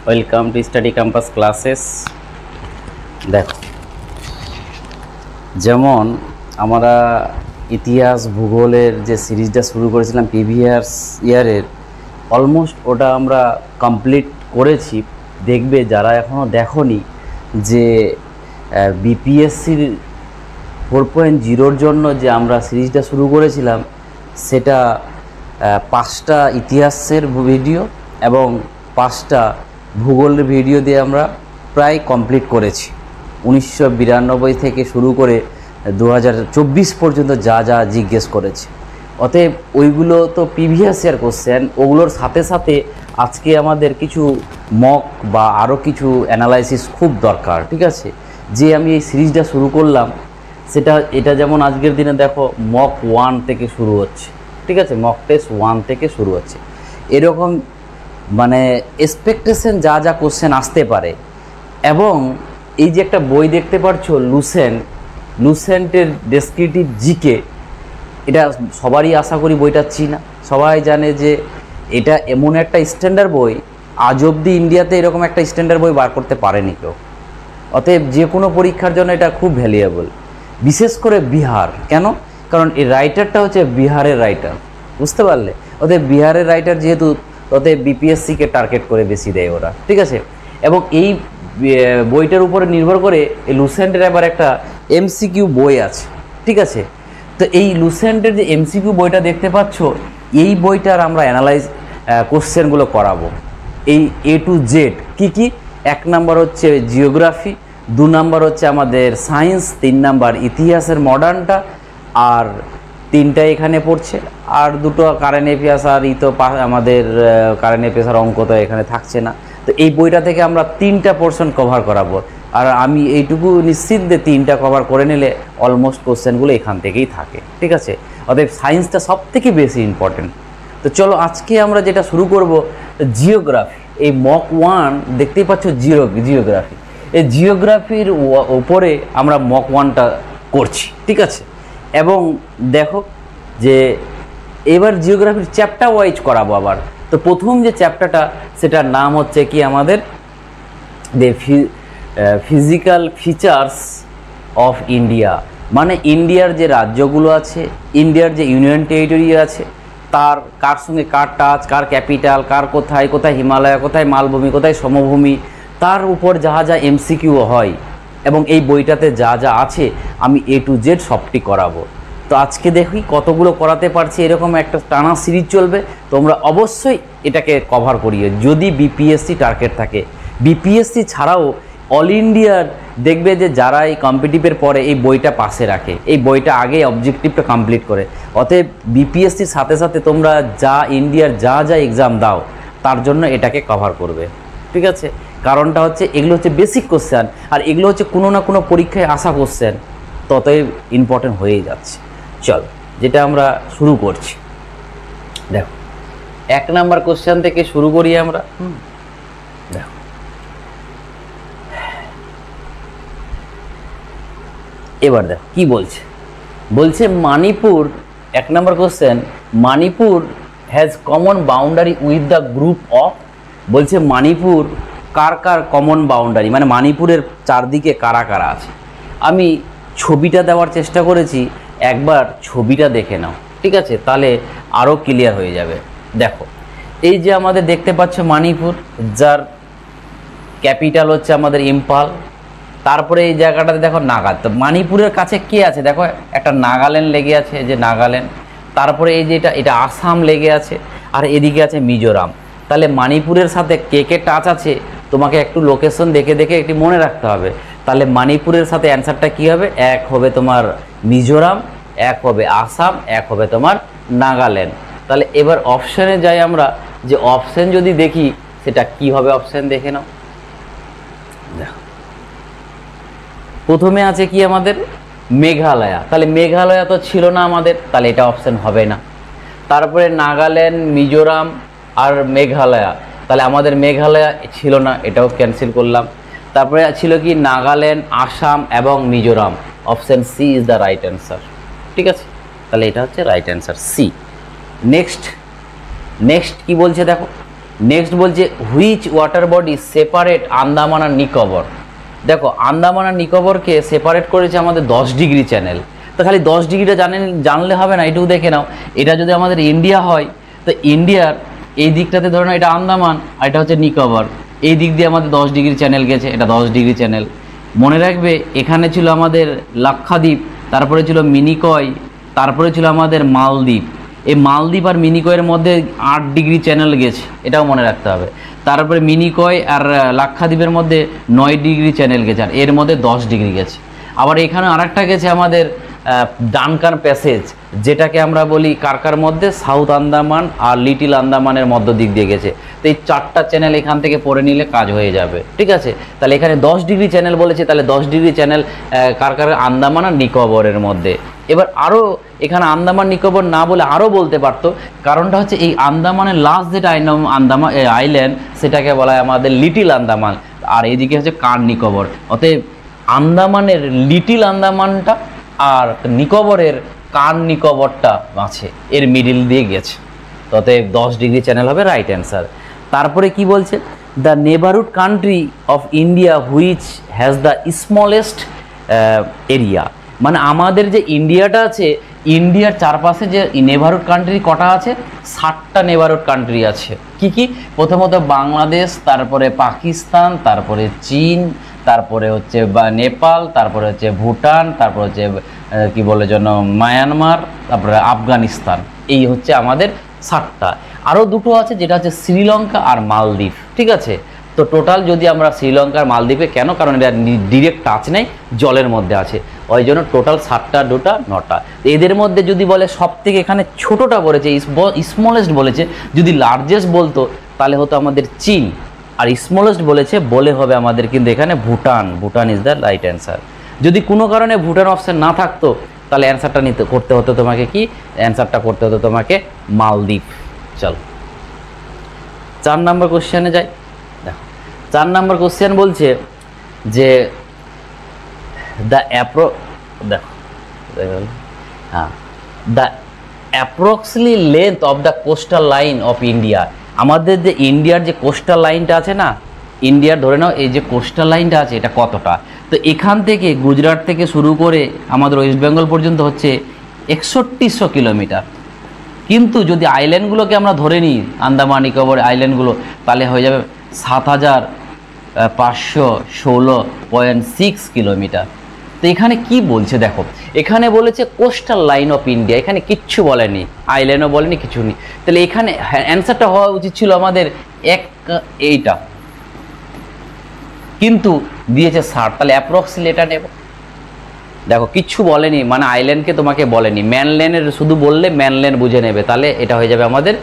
Welcome to study campus classes. দেখো, যেমন আমরা ইতিহাস ভূগোলের যে সিরিজটা শুরু করেছিলাম প্রিভিয়াস ইয়ারের, অলমোস্ট ওটা আমরা কমপ্লিট করেছি। দেখবে যারা এখনও দেখোনি যে বিপিএসসির 4.0-র জন্য যে আমরা সিরিজটা শুরু করেছিলাম, সেটা 5টা ইতিহাসের ভিডিও এবং 5টা ভূগোলের ভিডিও দিয়ে আমরা প্রায় কমপ্লিট করেছি। 1992 থেকে শুরু করে 2024 পর্যন্ত যা যা জিজ্ঞেস করেছে, অতএব ওইগুলো তো প্রিভিয়াস ইয়ার কোশ্চেন। ওগুলোর সাথে সাথে আজকে আমাদের কিছু মক বা আরও কিছু অ্যানালাইসিস খুব দরকার। ঠিক আছে, যে আমি এই সিরিজটা শুরু করলাম এটা যেমন আজকের দিনে দেখো মক 1 থেকে শুরু হচ্ছে। ঠিক আছে, মক টেস্ট 1 থেকে শুরু হচ্ছে। এরকম মানে এক্সপেকটেশন যা যা কোশ্চেন আসতে পারে। এবং এই যে একটা বই দেখতে পাচ্ছ লুসেন্টের ডেসক্রিপটিভ জিকে, এটা সবারই আশা করি বইটা চিনা। সবাই জানে যে এটা এমন একটা স্ট্যান্ডার্ড বই, আজ অবধি ইন্ডিয়াতে এরকম একটা স্ট্যান্ডার্ড বই বার করতে পারেনি কেউ। অতএব যে কোনো পরীক্ষার জন্য এটা খুব ভ্যালুয়েবল, বিশেষ করে বিহার। কেন? কারণ এই রাইটারটা হচ্ছে বিহারের রাইটার, বুঝতে পারলে? অতএব বিহারের রাইটার যেহেতু, অতএব বিপিএসসিকে টার্গেট করে বেশি দেয় ওরা। ঠিক আছে, এবং এই বইটার উপরে নির্ভর করে এই লুসেন্টের আবার একটা এমসিকিউ বই আছে। ঠিক আছে, তো এই লুসেন্টের যে এমসিকিউ বইটা দেখতে পাচ্ছ, এই বইটার আমরা অ্যানালাইজ কোশ্চেনগুলো করাবো। এই A to Z কি 1 নাম্বার হচ্ছে জিওগ্রাফি, 2 নাম্বার হচ্ছে আমাদের সায়েন্স, 3 নাম্বার ইতিহাসের মডার্নটা, আর 3টা এখানে পড়ছে, আর 2টো কারেন্ট অ্যাফেয়ার্স। আর তো আমাদের কারেন্ট অ্যাফেয়ার্স আর অঙ্ক তো এখানে থাকছে না। তো এই বইটা থেকে আমরা 3টা পোর্শন কভার করাবো। আর আমি এইটুকু নিশ্চিত যে 3টা কভার করে নিলে অলমোস্ট কোশ্চেনগুলো এখান থেকেই থাকে। ঠিক আছে, অতএব সায়েন্সটা সব থেকে বেশি ইম্পর্টেন্ট। তো চলো আজকে আমরা যেটা শুরু করব, জিওগ্রাফি। এই মক 1 দেখতেই পাচ্ছ, জিওগ্রাফি। এই জিওগ্রাফির উপরে আমরা মক 1টা করছি। ঠিক আছে, এবং দেখো যে এবার জিওগ্রাফির চ্যাপ্টার ওয়াইজ করাবো আবার। তো প্রথম যে চ্যাপ্টারটা, সেটার নাম হচ্ছে কি আমাদের ফিজিক্যাল ফিচার্স অফ ইন্ডিয়া। মানে ইন্ডিয়ার যে রাজ্যগুলো আছে, ইন্ডিয়ার যে ইউনিয়ন টেরিটরি আছে, তার কার সঙ্গে কার টাচ, কার ক্যাপিটাল, কার কোথায় কোথায় হিমালয়, কোথায় মালভূমি, কোথায় সমভূমি, তার উপর যা যা এমসিকিউ হয়, এবং এই বইটাতে যা যা আছে আমি A to Z সবটি করাবো। তো আজকে দেখি কতগুলো করাতে পারছি। এরকম একটা টানা সিরিজ চলবে, তোমরা অবশ্যই এটাকে কভার করিও যদি বিপিএসসি টার্গেট থাকে। বিপিএসসি ছাড়াও অল ইন্ডিয়ার দেখবে যে যারা এই কম্পিটিটিভের পরে এই বইটা পাশে রাখে, এই বইটা আগে অবজেক্টিভটা কমপ্লিট করে। অতএব বিপিএসসির সাথে সাথে তোমরা যা ইন্ডিয়ার যা যা এক্সাম দাও, তার জন্য এটাকে কভার করবে। ঠিক আছে, কারণটা হচ্ছে এগুলো হচ্ছে বেসিক কোশ্চেন, আর এগুলো হচ্ছে কোনো না কোনো পরীক্ষায় আসা কোশ্চেন, ততই ইম্পর্টেন্ট হয়েই যাচ্ছে। চল, যেটা আমরা শুরু করছি, দেখো 1 নাম্বার কোশ্চেন থেকে শুরু করি আমরা। দেখো, এবার দেখো কি বলছে Manipur. 1 number question, Manipur has common boundary with the group of. বলছে মণিপুর কার কার কমন বাউন্ডারি, মানে মণিপুরের চারদিকে কারা কারা আছে। আমি ছবিটা দেওয়ার চেষ্টা করেছি, একবার ছবিটা দেখে নাও। ঠিক আছে, তাহলে আরও ক্লিয়ার হয়ে যাবে। দেখো, এই যে আমাদের দেখতে পাচ্ছ মণিপুর, যার ক্যাপিটাল হচ্ছে আমাদের ইম্ফল। তারপরে এই জায়গাটাতে দেখো নাগাল্যান্ড। তো মণিপুরের কাছে কে আছে? দেখো একটা নাগাল্যান্ড লেগে আছে, এই যে নাগাল্যান্ড। তারপরে এই যে এটা আসাম লেগে আছে, আর এদিকে আছে মিজোরাম। তাহলে মণিপুরের সাথে কে কে টাচ আছে, তোমাকে একটু লোকেশন দেখে দেখে একটু মনে রাখতে হবে। তাহলে মণিপুরের সাথে অ্যান্সারটা কী হবে? 1 হবে তোমার মিজোরাম, 1 হবে আসাম, 1 হবে তোমার নাগাল্যান্ড। তাহলে এবার অপশানে যাই আমরা, যে অপশান যদি দেখি সেটা কি হবে। অপশান দেখে নাও। দেখো, প্রথমে আছে কি আমাদের মেঘালয়া। তাহলে মেঘালয়া তো ছিল না আমাদের, তাহলে এটা অপশান হবে না। তারপরে নাগাল্যান্ড, মিজোরাম আর মেঘালয়া, তাহলে আমাদের মেঘালয়া ছিল না, এটাও ক্যান্সেল করলাম। তারপরে ছিল কি নাগাল্যান্ড, আসাম এবং Mizoram. Option C is the right answer. ঠিক আছে, তাহলে এটা হচ্ছে রাইট অ্যান্সার সি। নেক্সট কি বলছে দেখো, নেক্সট বলছে which water body separate Andaman আর নিকোবর। দেখো আন্দামান আর নিকোবরকে সেপারেট করেছে আমাদের 10 ডিগ্রি চ্যানেল। তো খালি 10 ডিগ্রিটা জানলে হবে না, এটুকু দেখে নাও। এটা যদি আমাদের ইন্ডিয়া হয়, তো ইন্ডিয়ার এই দিকটাতে ধরে নাও এটা আন্দামান আর এটা হচ্ছে নিকোবর, এই দিক দিয়ে আমাদের 10 ডিগ্রি চ্যানেল গেছে, এটা 10 ডিগ্রি চ্যানেল। মনে রাখবে এখানে ছিল আমাদের লাক্ষাদ্বীপ, তারপরে ছিল মিনিকয়, তারপরে ছিল আমাদের মালদ্বীপ। এই মালদ্বীপ আর মিনিকয়ের মধ্যে 8 ডিগ্রি চ্যানেল গেছে, এটাও মনে রাখতে হবে। তারপরে মিনিকয় আর লাক্ষাদ্বীপের মধ্যে 9 ডিগ্রি চ্যানেল গেছে, আর এর মধ্যে 10 ডিগ্রি গেছে। আবার এখানে আরেকটা গেছে আমাদের ডানকান প্যাসেজ, যেটাকে আমরা বলি কার মধ্যে, সাউথ আন্দামান আর লিটিল আন্দামানের মধ্য দিক দিয়ে গেছে। তো এই 4টা চ্যানেল এখান থেকে পড়ে নিলে কাজ হয়ে যাবে, ঠিক আছে। তাহলে এখানে 10 ডিগ্রি চ্যানেল বলেছে, তাহলে 10 ডিগ্রি চ্যানেল কার আন্দামান আর নিকোবরের মধ্যে। এবার আরও এখানে আন্দামান নিকোবর না বলে আরও বলতে পারতো, কারণটা হচ্ছে এই আন্দামানের লাস্ট যেটা আন্দামান আইল্যান্ড, সেটাকে বলা হয় আমাদের লিটিল আন্দামান, আর এইদিকে হচ্ছে কার নিকোবর। অতএব আন্দামানের লিটিল আন্দামানটা আর নিকোবরের কার নিকোবরটা আছে, এর মিডিল দিয়ে গেছে। অতএব 10 ডিগ্রি চ্যানেল হবে রাইট অ্যান্সার। তারপরে কি বলছে, the neighbourhood country of India which has the smallest area. মানে আমাদের যে ইন্ডিয়াটা আছে, ইন্ডিয়ার চারপাশে যে নেবারহুড কান্ট্রি কটা আছে, 60টা নেবারহুড কান্ট্রি আছে। কি কি? প্রথমত বাংলাদেশ, তারপরে পাকিস্তান, তারপরে চীন, তারপরে হচ্ছে নেপাল, তারপরে হচ্ছে ভুটান, তারপরে হচ্ছে কি বলে যেন মায়ানমার, তারপরে আফগানিস্তান। এই হচ্ছে আমাদের 60টা। আরও দুটো আছে, যেটা হচ্ছে শ্রীলঙ্কা আর মালদ্বীপ, ঠিক আছে। তো টোটাল যদি আমরা শ্রীলঙ্কার মালদ্বীপে, কেন, কারণ এটা ডিরেক্ট টাচ নেই, জলের মধ্যে আছে, ওই জন্য টোটাল 7টা, 2টা, 9টা। এদের মধ্যে যদি বলে সব থেকে এখানে ছোটোটা বলেছে, স্মলেস্ট বলেছে, যদি লার্জেস্ট বলতো তাহলে হতো আমাদের চীন, আর স্মলেস্ট বলেছে বলে হবে আমাদের কিন্তু এখানে Bhutan. Bhutan is the right answer. যদি কোনো কারণে ভুটান অপশান না থাকতো, তাহলে অ্যান্সারটা করতে হতো তোমাকে কি, অ্যান্সারটা করতে হতো তোমাকে মালদ্বীপ। চলো 4 নম্বর কোশ্চেনে যাই। দেখো 4 নম্বর কোশ্চেন বলছে যে the approximately length of the coastal line of India. আমাদের যে ইন্ডিয়ার যে কোস্টাল লাইনটা আছে না, ইন্ডিয়ার ধরে নাও এই যে কোস্টাল লাইনটা আছে, এটা কতটা? তো এখান থেকে গুজরাট থেকে শুরু করে আমাদের ওয়েস্ট বেঙ্গল পর্যন্ত হচ্ছে 6100 কিলোমিটার। কিন্তু যদি আইল্যান্ডগুলোকে আমরা ধরে নিই, আন্দামান নিকোবর আইল্যান্ডগুলো, তাহলে হয়ে যাবে 7516.6 কিলোমিটার। তো এখানে কি বলছে দেখো, এখানে বলেছে কোস্টাল লাইন অফ ইন্ডিয়া, এখানে কিচ্ছু বলেনি, আইল্যান্ডও বলেনি, কিছু নেই। তাহলে এখানে অ্যান্সারটা হওয়া উচিত ছিল আমাদের এইটা, কিন্তু দিয়েছে 60। তাহলে অ্যাপ্রক্সিমেটলি এটা নেব। দেখো কিচ্ছু বলেনি, মানে আইল্যান্ডকে তোমাকে বলেনি, ম্যানল্যান্ডের শুধু বললে ম্যানল্যান্ড বুঝে নেবে, তাহলে এটা হয়ে যাবে আমাদের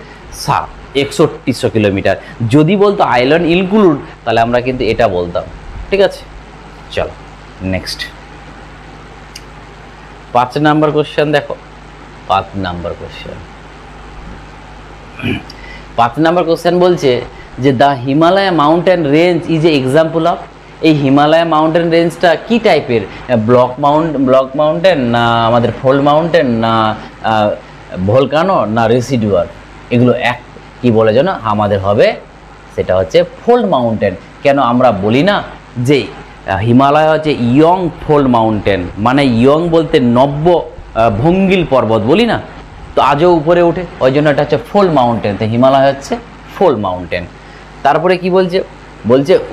6100 কিলোমিটার। যদি বলতো আইল্যান্ড ইনক্লুড, তাহলে আমরা কিন্তু এটা বলতাম, ঠিক আছে। চলো নেক্সট 5 নম্বর কোশ্চেন দেখো। 5 নম্বর কোশ্চেন বলছে যে the Himalaya mountain range is a example of. এই হিমালয় মাউন্টেন রেঞ্জটা কি টাইপের? ব্লক মাউন্টেন, না আমাদের ফোল্ড মাউন্টেন, না ভলকানো, না রেসিডুয়ার? এগুলো কি বলে যেন আমাদের হবে, সেটা হচ্ছে ফোল্ড মাউন্টেন। কেন আমরা বলি না যে হিমালয় হচ্ছে ইয়ং ফোল্ড মাউন্টেন, মানে ইয়ং বলতে নব্য ভঙ্গিল পর্বত বলি না, তো আজও উপরে ওঠে, ওই জন্য এটা হচ্ছে ফোল্ড মাউন্টেন। তো হিমালয় হচ্ছে ফোল্ড মাউন্টেন। তারপরে কি বলছে,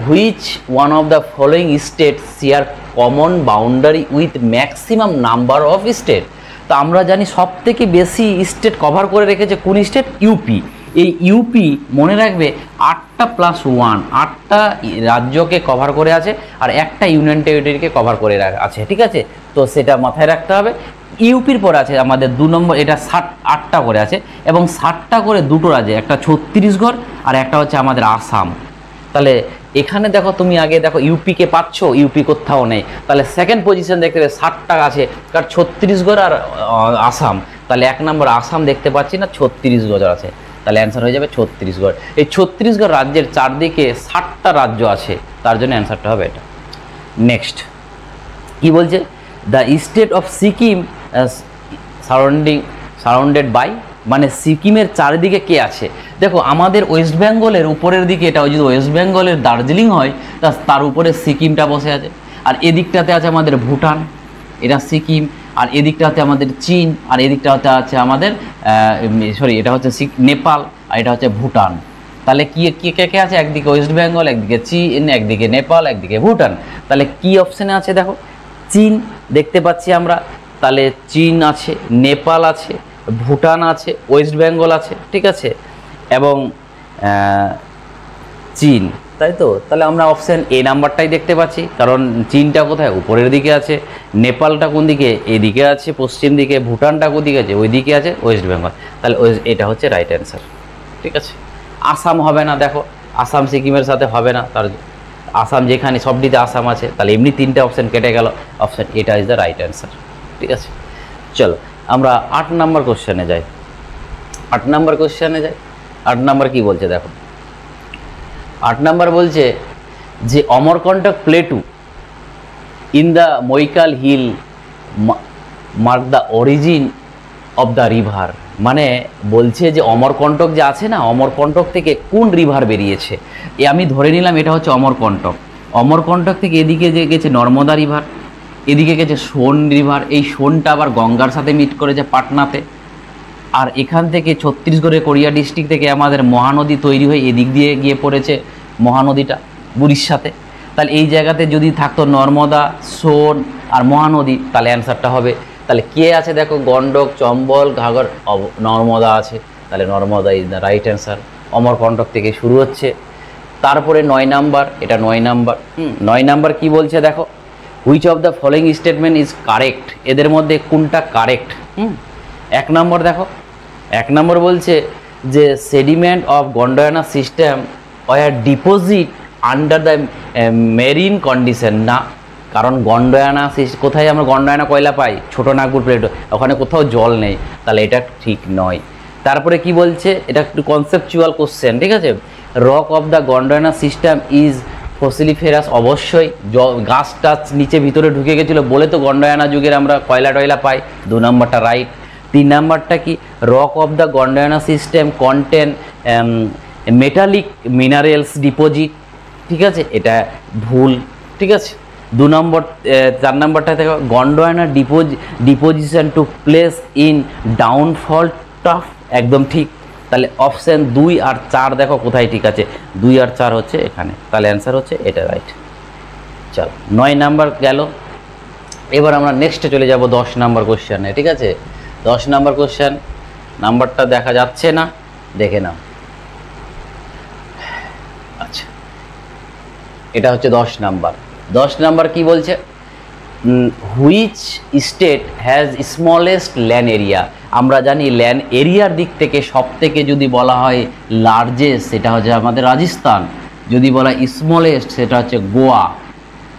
which one of the following state share common boundary with maximum number of state. তো আমরা জানি সব থেকে বেশি স্টেট কভার করে রেখেছে কোন স্টেট? ইউপি। এই ইউপি মনে রাখবে 8টা + 1, 8টা রাজ্যকে কভার করে আছে, আর একটা ইউনিয়ন টেরিটরিকে কভার করে আছে, ঠিক আছে। তো সেটা মাথায় রাখতে হবে। ইউপির পরে আছে আমাদের 2 নম্বর, এটা 8টা করে আছে, এবং 7টা করে দুটো রাজ্যে, একটা ছত্তিশগড় আর একটা হচ্ছে আমাদের আসাম। তাহলে এখানে দেখো, তুমি আগে দেখো ইউপিকে পাচ্ছ, ইউপি কোথাও নেই। তাহলে সেকেন্ড পজিশন দেখতে পাবে 7টা আছে, কারণ ছত্তিশগড় আর আসাম। তাহলে 1 নম্বর আসাম দেখতে পাচ্ছি না, ছত্তিশগড় আছে। তাহলে অ্যান্সার হয়ে যাবে ছত্তিশগড়। এই ছত্তিশগড় রাজ্যের চারদিকে 7টা রাজ্য আছে, তার জন্য অ্যান্সারটা হবে এটা। নেক্সট কি বলছে, the state of Sikkim surrounded by. মানে সিকিমের চারিদিকে কে আছে? দেখো আমাদের ওয়েস্ট বেঙ্গলের উপরের দিকে, এটা যদি ওয়েস্ট বেঙ্গলের দার্জিলিং হয় তার উপরে সিকিমটা বসে আছে, আর এদিকটাতে আছে আমাদের ভুটান, এটা সিকিম, আর এদিকটাতে আমাদের চীন, আর এদিকটাতে আছে আমাদের এটা হচ্ছে নেপাল, আর এটা হচ্ছে ভুটান। তাহলে কি কে কে আছে? একদিকে ওয়েস্ট বেঙ্গল, একদিকে চীন, একদিকে নেপাল, একদিকে ভুটান। তাহলে কি অপশানে আছে? দেখো চীন দেখতে পাচ্ছি আমরা, তাহলে চীন আছে, নেপাল আছে, ভুটান আছে, ওয়েস্ট বেঙ্গল আছে, ঠিক আছে, এবং চীন, তাই তো? তাহলে আমরা অপশান এ নাম্বারটাই দেখতে পাচ্ছি, কারণ চীনটা কোথায়? উপরের দিকে আছে, নেপালটা কোন দিকে? এদিকে আছে পশ্চিম দিকে, ভুটানটা কোন দিকে আছে? ওই দিকে আছে ওয়েস্ট বেঙ্গল। তাহলে এটা হচ্ছে রাইট অ্যান্সার, ঠিক আছে। আসাম হবে না, দেখো আসাম সিকিমের সাথে হবে না, তার আসাম যেখানে সবটিতে আসাম আছে, তাহলে এমনি তিনটে অপশান কেটে গেল, অপশান এটা ইজ দ্য রাইট অ্যান্সার, ঠিক আছে। চলো আমরা 8 নাম্বার কোশ্চেনে যাই। 8 নাম্বার কোশ্চেনে যাই। 8 নাম্বার কি বলছে দেখো, 8 নাম্বার বলছে যে Amarkantak plateau in the Maikal hill mark the origin of the river. মানে বলছে যে অমরকন্টক যে আছে না, অমরকন্টক থেকে কোন রিভার বেরিয়েছে? আমি ধরে নিলাম এটা হচ্ছে অমরকন্টক। অমরকন্টক থেকে এদিকে যে গেছে নর্মদা রিভার, এদিকে গেছে সোন রিভার, এই সোনটা আবার গঙ্গার সাথে মিট করেছে পাটনাতে, আর এখান থেকে ছত্তিশগড়ের কোরিয়া ডিস্ট্রিক্ট থেকে আমাদের মহানদী তৈরি হয়ে এদিক দিয়ে গিয়ে পড়েছে মহানদীটা উড়িষ্যাতে। তাহলে এই জায়গাতে যদি থাকতো নর্মদা, সোন আর মহানদী, তাহলে অ্যান্সারটা হবে। তাহলে কে আছে দেখো, গণ্ডক, চম্বল, ঘাঘর, নর্মদা আছে, তাহলে Narmada is the right answer. Amarkantak থেকে শুরু হচ্ছে। তারপরে 9 নাম্বার, এটা 9 নাম্বার। 9 নাম্বার কি বলছে দেখো, which of the following statement is correct? এদের মধ্যে কোনটা কারেক্ট? 1 নম্বর দেখো, 1 নম্বর বলছে যে sediment of Gondwana system were deposit under the marine condition. না, কারণ গন্ডোয়ানা কোথায় আমরা গন্ডোয়ানা কয়লা পাই? ছোট নাগপুর প্লেটো, ওখানে কোথাও জল নেই, তাহলে এটা ঠিক নয়। তারপরে কি বলছে, এটা একটু কনসেপচুয়াল কোশ্চেন, ঠিক আছে। Rock of the Gondwana system is fossiliferous, অবশ্যই গাছ টাছ নিচে ভিতরে ঢুকে গেছিলো বলে তো গন্ডোয়ানা যুগের আমরা কয়লা টয়লা পাই। 2 নম্বরটা রাইট। 3 নম্বরটা কি, rock of the Gondwana system contain metallic minerals deposit, ঠিক আছে, এটা ভুল, ঠিক আছে। 2 নম্বর 4 নম্বরটা দেখো, Gondwana deposition to place in downfall trough, একদম ঠিক। তাহলে অপশান 2 আর 4 দেখো কোথায় ঠিক আছে, 2 আর 4 হচ্ছে এখানে, তাহলে অ্যান্সার হচ্ছে এটা রাইট। চলো 9 নাম্বার গেল। এবার আমরা নেক্সটে চলে যাব 10 নাম্বার কোশ্চেনে, ঠিক আছে। 10 নাম্বার কোশ্চেন, নাম্বারটা দেখা যাচ্ছে না, দেখে নাও। আচ্ছা, এটা হচ্ছে 10 নাম্বার। 10 নাম্বার কি বলছে, which state has smallest land area? আমরা জানি ল্যান্ড এরিয়ার দিক থেকে সব থেকে যদি বলা হয় লার্জেস্ট, সেটা হচ্ছে আমাদের রাজস্থান। যদি বলা স্মলেস্ট, সেটা হচ্ছে গোয়া,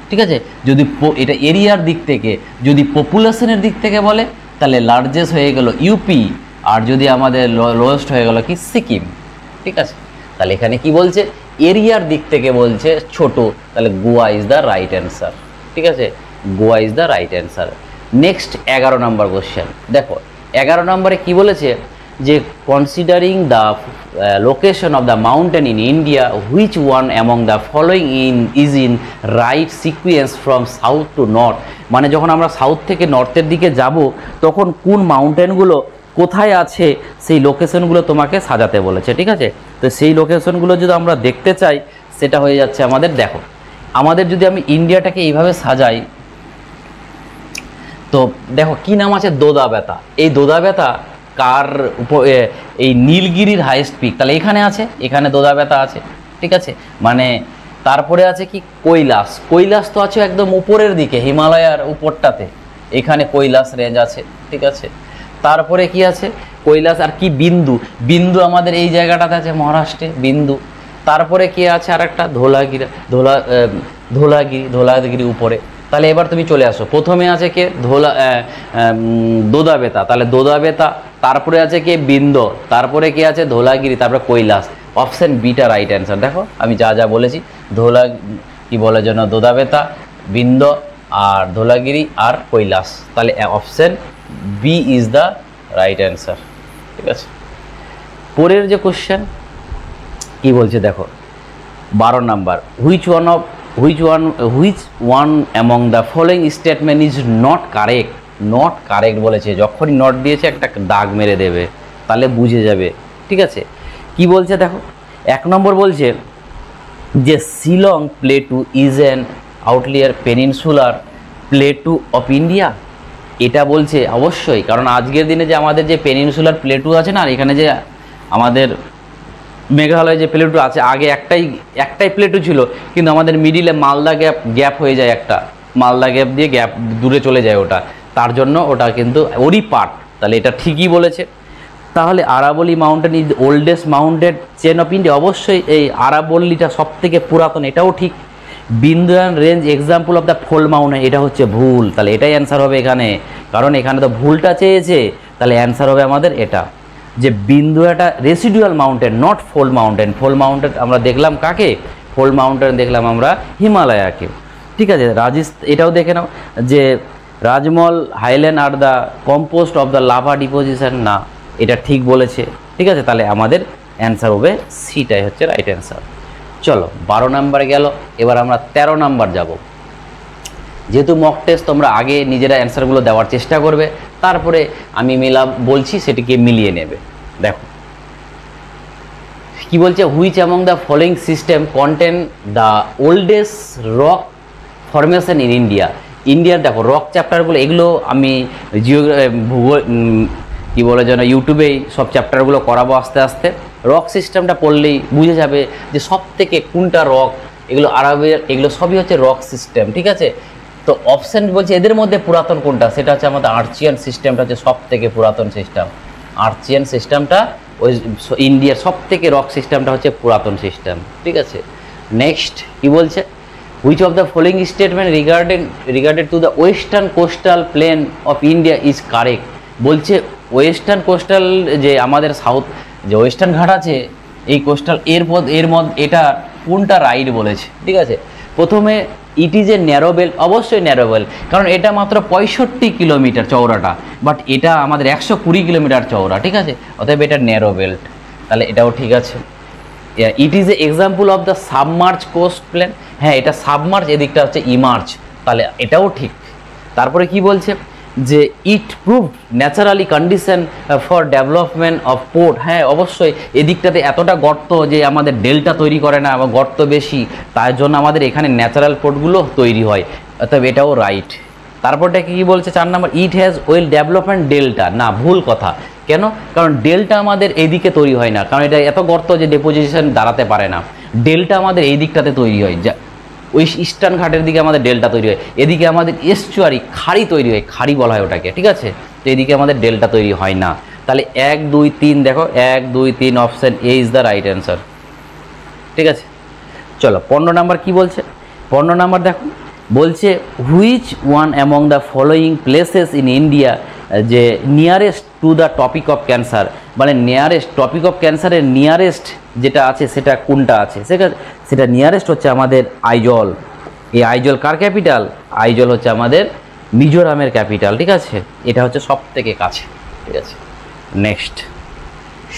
ঠিক আছে। যদি এটা এরিয়ার দিক থেকে, যদি পপুলেশনের দিক থেকে বলে তাহলে লার্জেস্ট হয়ে গেল ইউপি, আর যদি আমাদের লোয়েস্ট হয়ে গেল কি সিকিম, ঠিক আছে। তাহলে এখানে কি বলছে, এরিয়ার দিক থেকে বলছে ছোট, তাহলে Goa is the right answer, ঠিক আছে। Goa is the right answer. Next 11 number question দেখো, 11 নম্বরে কি বলেছে যে considering the location of the mountain in India which one among the following is in right sequence from south two north. মানে যখন আমরা সাউথ থেকে নর্থের দিকে যাব তখন কোন মাউন্টেনগুলো কোথায় আছে সেই লোকেশনগুলো তোমাকে সাজাতে বলেছে, ঠিক আছে। তো সেই লোকেশনগুলো যদি আমরা দেখতে চাই, সেটা হয়ে যাচ্ছে আমাদের, দেখো আমাদের যদি আমি ইন্ডিয়াটাকে এইভাবে সাজাই, তো দেখো কি নাম আছে, দোদাবেতা। এই দোদাবেতা কার এই নীলগিরির হাইয়েস্ট পিক, তাহলে এখানে আছে, এখানে দোদাবেতা আছে, ঠিক আছে। মানে তারপরে আছে কি কৈলাস, কৈলাস তো আছে একদম উপরের দিকে হিমালয়ার উপরটাতে, এখানে কৈলাস রেঞ্জ আছে, ঠিক আছে। তারপরে কি আছে কৈলাস, আর কি বিন্দু, বিন্দু আমাদের এই জায়গাটাতে আছে মহারাষ্ট্রে বিন্দু। তারপরে কি আছে আর একটা ধোলাগিরি, ধোলাগিরি উপরে। তাহলে এবার তুমি চলে আসো, প্রথমে আছে কে দোদাবেতা, তাহলে দোদাবেতা, তারপরে আছে কে বিন্দ, তারপরে কি আছে ধোলাগিরি, তারপরে Kailash. Option beta right answer. দেখো আমি যা যা বলেছি, কি বলে যেন, দোদাবেতা, বিন্দ আর ধোলাগিরি আর কৈলাস, তাহলে option B is the right answer, ঠিক আছে। পরের যে কোশ্চেন কি বলছে দেখো, 12 number, which one among the following statement is not correct. Not correct বলেছে, যখনই নট দিয়েছে একটা দাগ মেরে দেবে, তাহলে বুঝে যাবে। ঠিক আছে, কি বলছে দেখো, 1 নম্বর বলছে যে Shillong plateau is an outlier peninsular plateau of India. এটা বলছে অবশ্যই, কারণ আজকের দিনে যে আমাদের যে পেনিনসুলার প্লেটু আছে না, আর এখানে যে আমাদের মেঘালয় যে প্লেটু আছে, আগে একটাই প্লেটু ছিল, কিন্তু আমাদের মিডিলে মালদা গ্যাপ হয়ে যায়, একটা মালদা গ্যাপ দিয়ে গ্যাপ দূরে চলে যায় ওটা, তার জন্য ওটা কিন্তু ওরই পার্ট। তাহলে এটা ঠিকই বলেছে। তাহলে আরাবলি mountain is oldest mountain chain of India, অবশ্যই এই আরাবল্লিটা সব থেকে পুরাতন, এটাও ঠিক। Vindhyan range example of the fold mountain, এটা হচ্ছে ভুল, তাহলে এটাই অ্যান্সার হবে এখানে, কারণ এখানে তো ভুলটা চেয়েছে, তাহলে অ্যান্সার হবে আমাদের এটা, যে বিন্দু একটা residual mountain, not fold mountain. Fold mountain আমরা দেখলাম কাকে, ফোল্ড মাউন্টেন দেখলাম আমরা হিমালয়াকে। ঠিক আছে, এটাও দেখে নাও যে Rajmahal highland are the compost of the lava deposition, না এটা ঠিক বলেছে। ঠিক আছে, তাহলে আমাদের অ্যান্সার হবে সিটাই হচ্ছে রাইট অ্যান্সার। চলো 12 নাম্বার গেল, এবার আমরা 13 নাম্বার যাব। যেহেতু মক টেস্ট তোমরা আগে নিজেরা অ্যান্সারগুলো দেওয়ার চেষ্টা করবে, তারপরে আমি বলছি সেটিকে মিলিয়ে নেবে। দেখো কি বলছে, which among the following system contain the oldest rock formation in India. ইন্ডিয়ার দেখো রক চ্যাপ্টারগুলো, এগুলো আমি ভূগোল কী বলে যেন ইউটিউবেই সব চ্যাপ্টারগুলো করাবো আস্তে আস্তে। রক সিস্টেমটা পড়লেই বুঝে যাবে যে সব থেকে কোনটা রক, এগুলো আরবের, এগুলো সবই হচ্ছে রক সিস্টেম। ঠিক আছে, তো অপশান বলছে এদের মধ্যে পুরাতন কোনটা, সেটা হচ্ছে আমাদের আর্চিয়ান সিস্টেমটা হচ্ছে সব থেকে পুরাতন সিস্টেম। আর্চিয়ান সিস্টেমটা ওই ইন্ডিয়ার সব থেকে রক সিস্টেমটা হচ্ছে পুরাতন সিস্টেম। ঠিক আছে, নেক্সট কি বলছে, which of the following statement regarded to the western coastal plane of India is correct. বলছে ওয়েস্টার্ন কোস্টাল যে আমাদের সাউথ যে ওয়েস্টার্ন ঘাট আছে, এই কোস্টাল এর মধ্যে এটা কোনটা রাইট বলেছে। ঠিক আছে, প্রথমে ইট ইজ এ ন্যারো বেল্ট, অবশ্যই ন্যারো বেল্ট, কারণ এটা মাত্র 65 কিলোমিটার চওড়াটা, বাট এটা আমাদের 120 কিলোমিটার চওড়া। ঠিক আছে, অতএব এটা ন্যারো বেল্ট, তাহলে এটাও ঠিক আছে। It is a example of the submerge coast plain, হ্যাঁ এটা সাবমার্জ, এদিকটা হচ্ছে ইমার্জ, তাহলে এটাও ঠিক। তারপরে কি বলছে যে it proved naturally condition for development of port, হ্যাঁ অবশ্যই এদিকটাতে এতটা গর্ত যে আমাদের ডেল্টা তৈরি করে না, বা গর্ত বেশি, তার জন্য আমাদের এখানে ন্যাচারাল পোর্টগুলো তৈরি হয়, অতএব এটাও রাইট। তারপরটা কি বলছে 4 নম্বর, it has well development delta, না ভুল কথা। কেন, কারণ ডেল্টা আমাদের এইদিকে তৈরি হয় না, কারণ এটা এত গর্ত যে ডিপোজিশন দাঁড়াতে পারে না। ডেল্টা আমাদের এই দিকটাতে তৈরি হয়, যা ওই ইস্টার্ন ঘাটের দিকে আমাদের ডেল্টা তৈরি হয়, এদিকে আমাদের এস্টুয়ারি খাড়ি তৈরি হয়, খাড়ি বলা হয় ওটাকে। ঠিক আছে, তো এদিকে আমাদের ডেল্টা তৈরি হয় না, তাহলে 1 2 3 দেখো 1 2 3 option A is the right answer. ঠিক আছে, চলো 15 নাম্বার কি বলছে, 15 নাম্বার দেখো বলছে which one among the following places in India যে nearest to the tropic of Cancer, মানে নিয়ারেস্ট টপিক অফ ক্যান্সারের নিয়ারেস্ট যেটা আছে সেটা কোনটা আছে, সেটা নিয়ারেস্ট হচ্ছে আমাদের আইজল। এই আইজল কার ক্যাপিটাল, আইজল হচ্ছে আমাদের মিজোরামের ক্যাপিটাল। ঠিক আছে, এটা হচ্ছে সব থেকে কাছে। ঠিক আছে, নেক্সট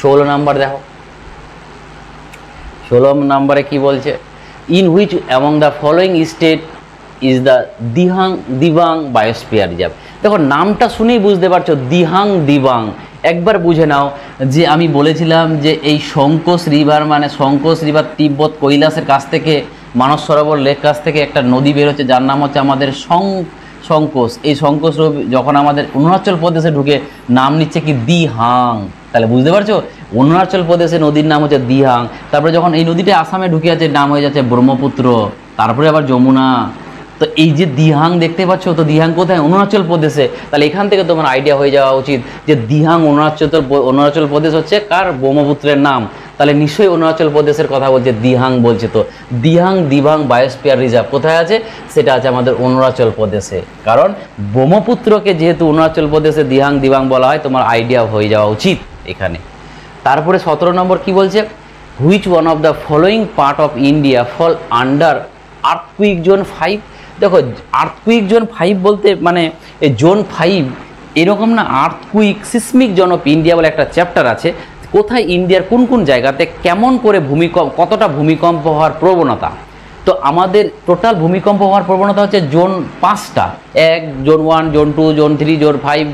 16 নাম্বার দেখো, 16 নাম্বারে কি বলছে, in which among the following state is the Dibang biosphere reserve. দেখো নামটা শুনেই বুঝতে পারছো, দিবাং, একবার বুঝে নাও যে আমি বলেছিলাম যে এই সংকোচ রিভার, মানে সংকোচ রিভার তিব্বত কৈলাসের কাছ থেকে, মানস সরোবর লেক কাছ থেকে একটা নদী বের হচ্ছে যার নাম হচ্ছে আমাদের সংকোচ। এই সংকোচ যখন আমাদের অরুণাচল প্রদেশে ঢুকে নাম নিচ্ছে কি দিহাং, তাহলে বুঝতে পারছো অরুণাচল প্রদেশে নদীর নাম হচ্ছে দিহাং। তারপরে যখন এই নদীটা আসামে ঢুকে আছে নাম হয়ে যাচ্ছে ব্রহ্মপুত্র, তারপরে আবার যমুনা। তো এই যে দিহাং দেখতে পাচ্ছ, তো দিহাং কোথায়, অরুণাচল প্রদেশে। তাহলে এখান থেকে তোমার আইডিয়া হয়ে যাওয়া উচিত যে দিহাং অরুণাচল প্রদেশ হচ্ছে কার, ব্রহ্মপুত্রের নাম, তাহলে নিশ্চয়ই অরুণাচল প্রদেশের কথা বলছে, দিহাং বলছে। তো দিবাং বায়োস্ফিয়ার রিজার্ভ কোথায় আছে, সেটা আছে আমাদের অরুণাচল প্রদেশে, কারণ ব্রহ্মপুত্রকে যেহেতু অরুণাচল প্রদেশে দিবাং বলা হয়, তোমার আইডিয়া হয়ে যাওয়া উচিত এখানে। তারপরে 17 নম্বর কি বলছে, which one of the following part of India fall under earthquake zone 5। দেখো আর্থকুইক জোন 5 বলতে মানে এই জোন 5 এরকম না earthquake seismic zone of India বলে একটা চ্যাপ্টার আছে, কোথায় ইন্ডিয়ার কোন কোন জায়গাতে কেমন করে কতটা ভূমিকম্প হওয়ার প্রবণতা। তো আমাদের টোটাল ভূমিকম্প হওয়ার প্রবণতা হচ্ছে জোন 5টা, 1, জোন 1, জোন 2, জোন 3, জোন 5,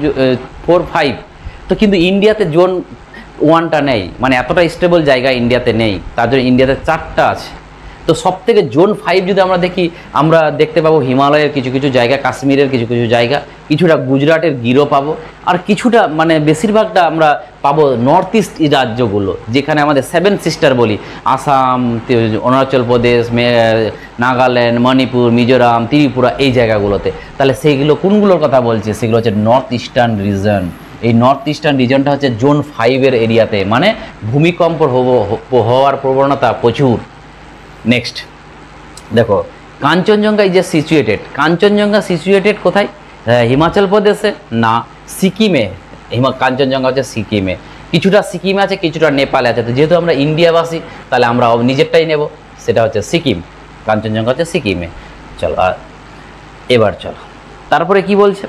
4, 5। তো কিন্তু ইন্ডিয়াতে জোন 1টা নেই, মানে এতটা স্টেবল জায়গা ইন্ডিয়াতে নেই, তার জন্য ইন্ডিয়াতে 4টা আছে। তো সব থেকে জোন 5 যদি আমরা দেখি, আমরা দেখতে পাবো হিমালয়ের কিছু কিছু জায়গা, কাশ্মীরের কিছু কিছু জায়গা, কিছুটা গুজরাটের গিরো পাবো, আর কিছুটা মানে বেশিরভাগটা আমরা পাবো নর্থ ইস্ট রাজ্যগুলো, যেখানে আমাদের 7 সিস্টার বলি, আসাম, অরুণাচল প্রদেশ, নাগাল্যান্ড, মণিপুর, মিজোরাম, ত্রিপুরা, এই জায়গাগুলোতে। তাহলে সেইগুলো কোনগুলোর কথা বলছি? সেগুলো হচ্ছে নর্থ ইস্টার্ন রিজন। এই নর্থ ইস্টার্ন রিজনটা হচ্ছে জোন 5-এর এরিয়াতে, মানে ভূমিকম্প হওয়ার প্রবণতা প্রচুর। নেক্সট দেখো, Kanchenjunga is situated. Kanchenjunga situated কোথায়? হিমাচল প্রদেশে না, সিকিমে। কাঞ্চনজঙ্ঘা হচ্ছে সিকিমে, কিছুটা সিকিমে আছে, কিছুটা নেপালে আছে। তো যেহেতু আমরা ইন্ডিয়াবাসী, তাহলে আমরা নিজেরটাই নেব, সেটা হচ্ছে সিকিম। কাঞ্চনজঙ্ঘা হচ্ছে সিকিমে। চলো এবার চলো, তারপরে কি বলছে?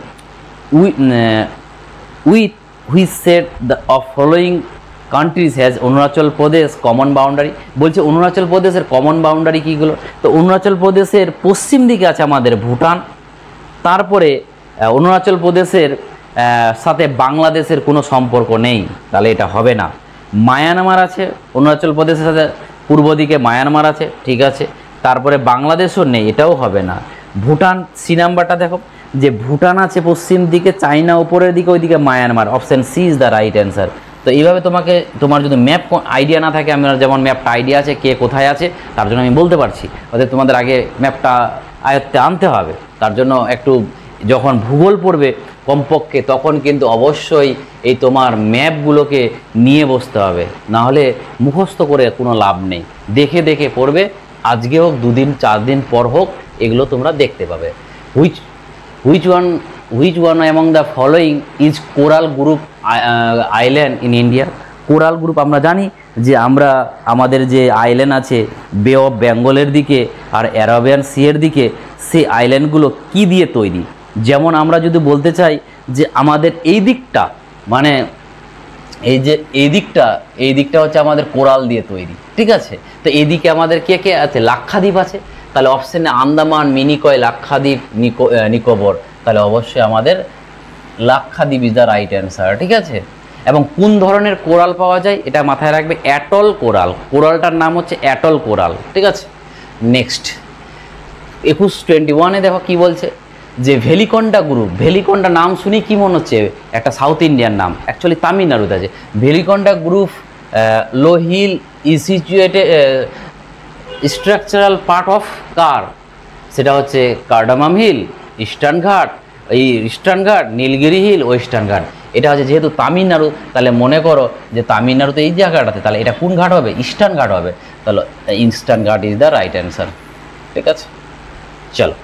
We set the of following countries has Arunachal Pradesh common boundary. বলছে অরুণাচল প্রদেশের কমন বাউন্ডারি কীগুলো? তো অরুণাচল প্রদেশের পশ্চিম দিকে আছে আমাদের ভুটান, তারপরে অরুণাচল প্রদেশের সাথে বাংলাদেশের কোনো সম্পর্ক নেই, তাহলে এটা হবে না। মায়ানমার আছে অরুণাচল প্রদেশের সাথে, পূর্ব দিকে মায়ানমার আছে, ঠিক আছে। তারপরে বাংলাদেশও নেই, এটাও হবে না। ভুটান, সি নাম্বারটা দেখো, যে ভুটান আছে পশ্চিম দিকে, চায়না উপরের দিকে, ওইদিকে Myanmar. Option C is the right answer. তো এইভাবে তোমার যদি ম্যাপ আইডিয়া না থাকে, আমার যেমন ম্যাপটা আইডিয়া আছে কে কোথায় আছে, তার জন্য আমি বলতে পারছি। অর্থাৎ তোমাদের আগে ম্যাপটা আয়ত্তে আনতে হবে। তার জন্য একটু যখন ভূগোল পড়বে কমপক্ষে, তখন কিন্তু অবশ্যই এই তোমার ম্যাপগুলোকে নিয়ে বসতে হবে, না হলে মুখস্থ করে কোনো লাভ নেই। দেখে দেখে পড়বে, আজকে হোক, 2 দিন 4 দিন পর হোক, এগুলো তোমরা দেখতে পাবে। Which one among the following is coral group island in India? Coral group আমরা জানি যে আমাদের যে আইল্যান্ড আছে বে অফ বেঙ্গলের দিকে আর অ্যারাবিয়ান সিয়ের দিকে, সেই আইল্যান্ডগুলো কি দিয়ে তৈরি? যেমন আমরা যদি বলতে চাই যে আমাদের এই দিকটা, মানে এই দিকটা হচ্ছে আমাদের কোরাল দিয়ে তৈরি, ঠিক আছে। তো এইদিকে আমাদের কে কে আছে? লাক্ষাদ্বীপ আছে। তাহলে অপশানে আন্দামান, মিনিকয়, লাক্ষাদ্বীপ, নিকোবর, তাহলে অবশ্যই আমাদের Lakshadweep is the right answer, ঠিক আছে। এবং কোন ধরনের কোরাল পাওয়া যায় এটা মাথায় রাখবে, অ্যাটল কোরাল। কোরালটার নাম হচ্ছে অ্যাটল কোরাল, ঠিক আছে। নেক্সট 21-21-এ দেখো কি বলছে, যে ভেলিকন্ডা গ্রুপ। ভেলিকন্ডা নাম শুনি কি মনে হচ্ছে? একটা সাউথ ইন্ডিয়ান নাম, অ্যাকচুয়ালি তামিলনাড়ুতে আছে। Velikonda group low hill is situated structural part of কার? সেটা হচ্ছে কার্ডামাম হিল, ইস্টার্ন ঘাট, নীলগিরি হিল, ওয়েস্টার্ন ঘাট। এটা হচ্ছে যেহেতু তামিলনাড়ু, তাহলে মনে করো যে তামিলনাড়ুতে এই জায়গাটাতে, তাহলে এটা কোন ঘাট হবে? ইস্টার্ন ঘাট হবে। তাহলে ইস্টার্ন ঘাট ইজ দ্য রাইট অ্যান্সার, ঠিক আছে। চলো